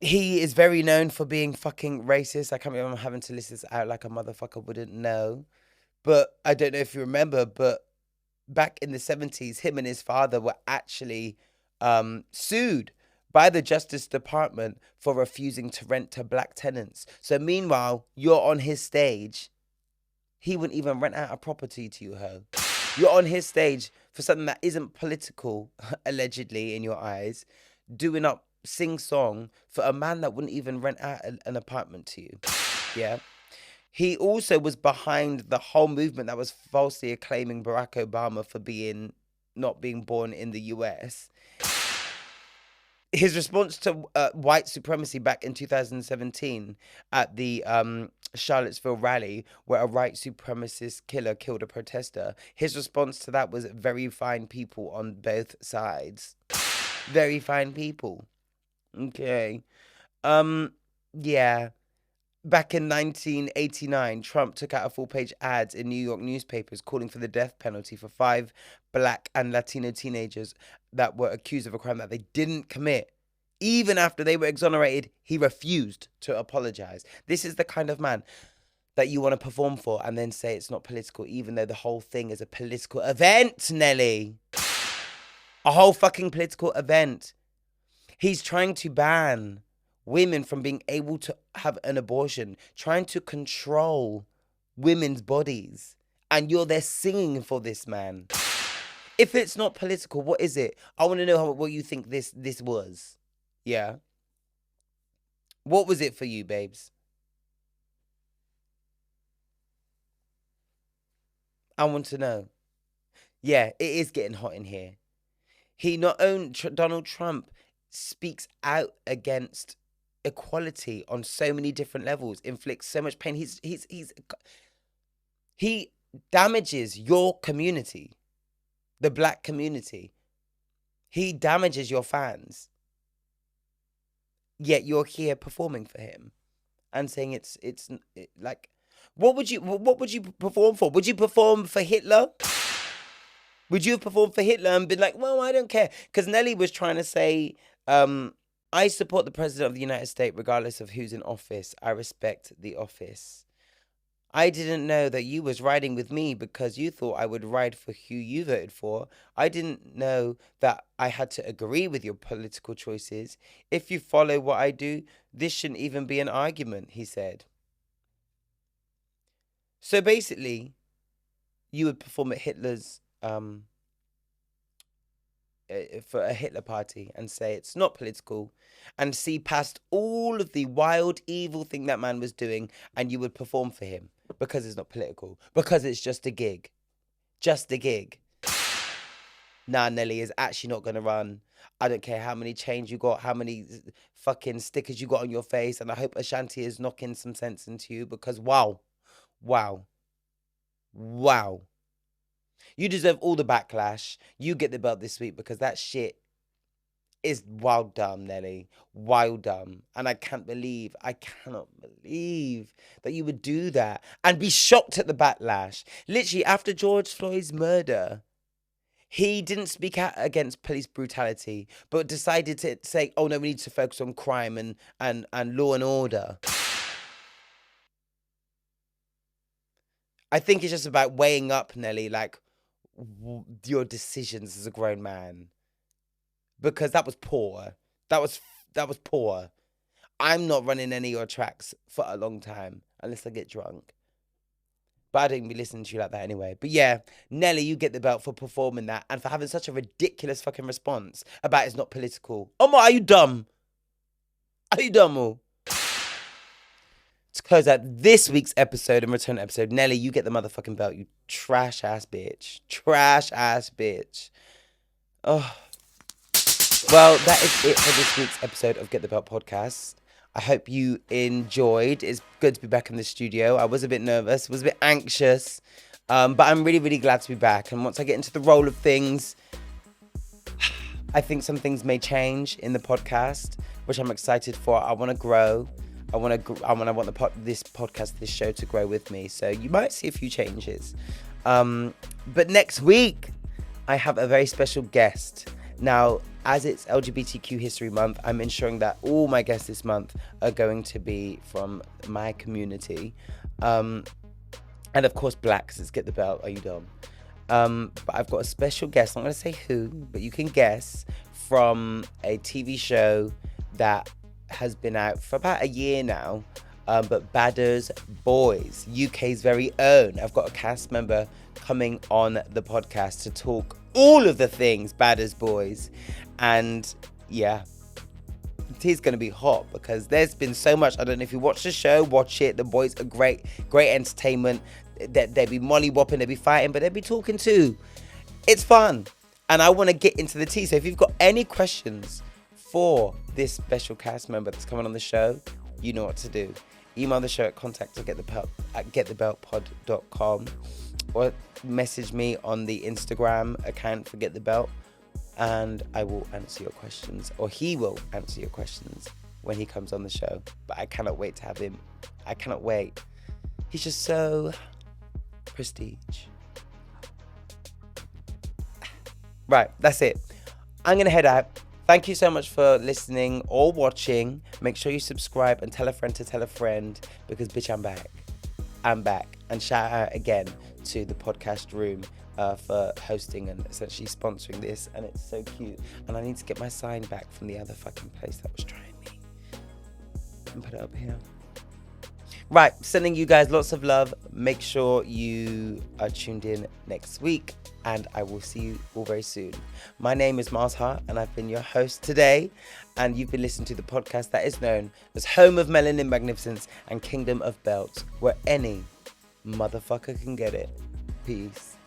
He is very known for being fucking racist. I can't believe I'm having to list this out like a motherfucker wouldn't know. But I don't know if you remember, but back in the 70s, him and his father were actually sued by the Justice Department for refusing to rent to black tenants. So meanwhile, you're on his stage. He wouldn't even rent out a property to you, ho. You're on his stage for something that isn't political, allegedly, in your eyes, doing up sing-song for a man that wouldn't even rent out an apartment to you. Yeah. He also was behind the whole movement that was falsely acclaiming Barack Obama for not being born in the US. His response to white supremacy back in 2017 at the Charlottesville rally, where a white supremacist killer killed a protester, his response to that was very fine people on both sides. Very fine people. Okay. Yeah. Back in 1989, Trump took out a full-page ads in New York newspapers calling for the death penalty for 5 Black and Latino teenagers that were accused of a crime that they didn't commit Even after they were exonerated, he refused to apologize. This is the kind of man that you want to perform for and then say it's not political, even though the whole thing is a political event, Nelly. A whole fucking political event. He's trying to ban women from being able to have an abortion, trying to control women's bodies. And you're there singing for this man. If it's not political, what is it? I want to know what you think this was. Yeah. What was it for you, babes? I want to know. Yeah, it is getting hot in here. He not only, Donald Trump speaks out against equality on so many different levels, inflicts so much pain. He damages your community, the black community. He damages your fans. Yet you're here performing for him and saying it's like, what would you perform for? Would you perform for Hitler? Would you have performed for Hitler and been like, well, I don't care? Because Nelly was trying to say, I support the president of the United States regardless of who's in office. I respect the office. I didn't know that you was riding with me because you thought I would ride for who you voted for. I didn't know that I had to agree with your political choices. If you follow what I do, this shouldn't even be an argument, he said. So basically, you would perform at Hitler's, for a Hitler party and say it's not political and see past all of the wild, evil thing that man was doing and you would perform for him because it's not political, because it's just a gig. Just a gig. Nah, Nelly is actually not going to run. I don't care how many chains you got, how many fucking stickers you got on your face, and I hope Ashanti is knocking some sense into you because wow. You deserve all the backlash. You get the belt this week because that shit is wild dumb, Nelly. Wild dumb. And I cannot believe that you would do that and be shocked at the backlash. Literally, after George Floyd's murder, he didn't speak out against police brutality, but decided to say, oh no, we need to focus on crime and law and order. I think it's just about weighing up, Nelly, like, your decisions as a grown man, because that was poor. That was poor. I'm not running any of your tracks for a long time unless I get drunk. But I don't be listening to you like that anyway. But yeah, Nelly, you get the belt for performing that and for having such a ridiculous fucking response about it's not political. Oh, are you dumb? Are you dumb, Mo? To close out this week's episode and return episode, Nelly, you get the motherfucking belt, you trash ass bitch. Trash ass bitch. Oh. Well, that is it for this week's episode of Get the Belt podcast. I hope you enjoyed. It's good to be back in the studio. I was a bit nervous, was a bit anxious, but I'm really, really glad to be back. And once I get into the role of things, I think some things may change in the podcast, which I'm excited for. I want to grow. I want this podcast, this show to grow with me. So you might see a few changes. But next week, I have a very special guest. Now, as it's LGBTQ History Month, I'm ensuring that all my guests this month are going to be from my community. And of course, black, because it's Get the Belt. Are you dumb? But I've got a special guest. I'm not going to say who, but you can guess, from a TV show that has been out for about a year now, but Badders Boys, UK's very own. I've got a cast member coming on the podcast to talk all of the things Badders Boys, and yeah, he's going to be hot because there's been so much. I don't know if you watch the show, watch it. The boys are great entertainment. They'll be molly-whopping, they'll be fighting, but they'll be talking too. It's fun, and I want to get into the tea. So if you've got any questions for this special cast member that's coming on the show, you know what to do. Email the show at contact@getthebeltpod.com or message me on the Instagram account for Get the Belt, and I will answer your questions, or he will answer your questions when he comes on the show. But I cannot wait to have him. I cannot wait. He's just so prestige. Right, that's it. I'm going to head out. Thank you so much for listening or watching. Make sure you subscribe and tell a friend to tell a friend, because bitch, I'm back. I'm back. And shout out again to the podcast room for hosting and essentially sponsoring this. And it's so cute. And I need to get my sign back from the other fucking place that was trying me. And put it up here. Right, sending you guys lots of love. Make sure you are tuned in next week, and I will see you all very soon. My name is Myles Hart, and I've been your host today, and you've been listening to the podcast that is known as Home of Melanin, Magnificence and Kingdom of Belts, where any motherfucker can get it. Peace.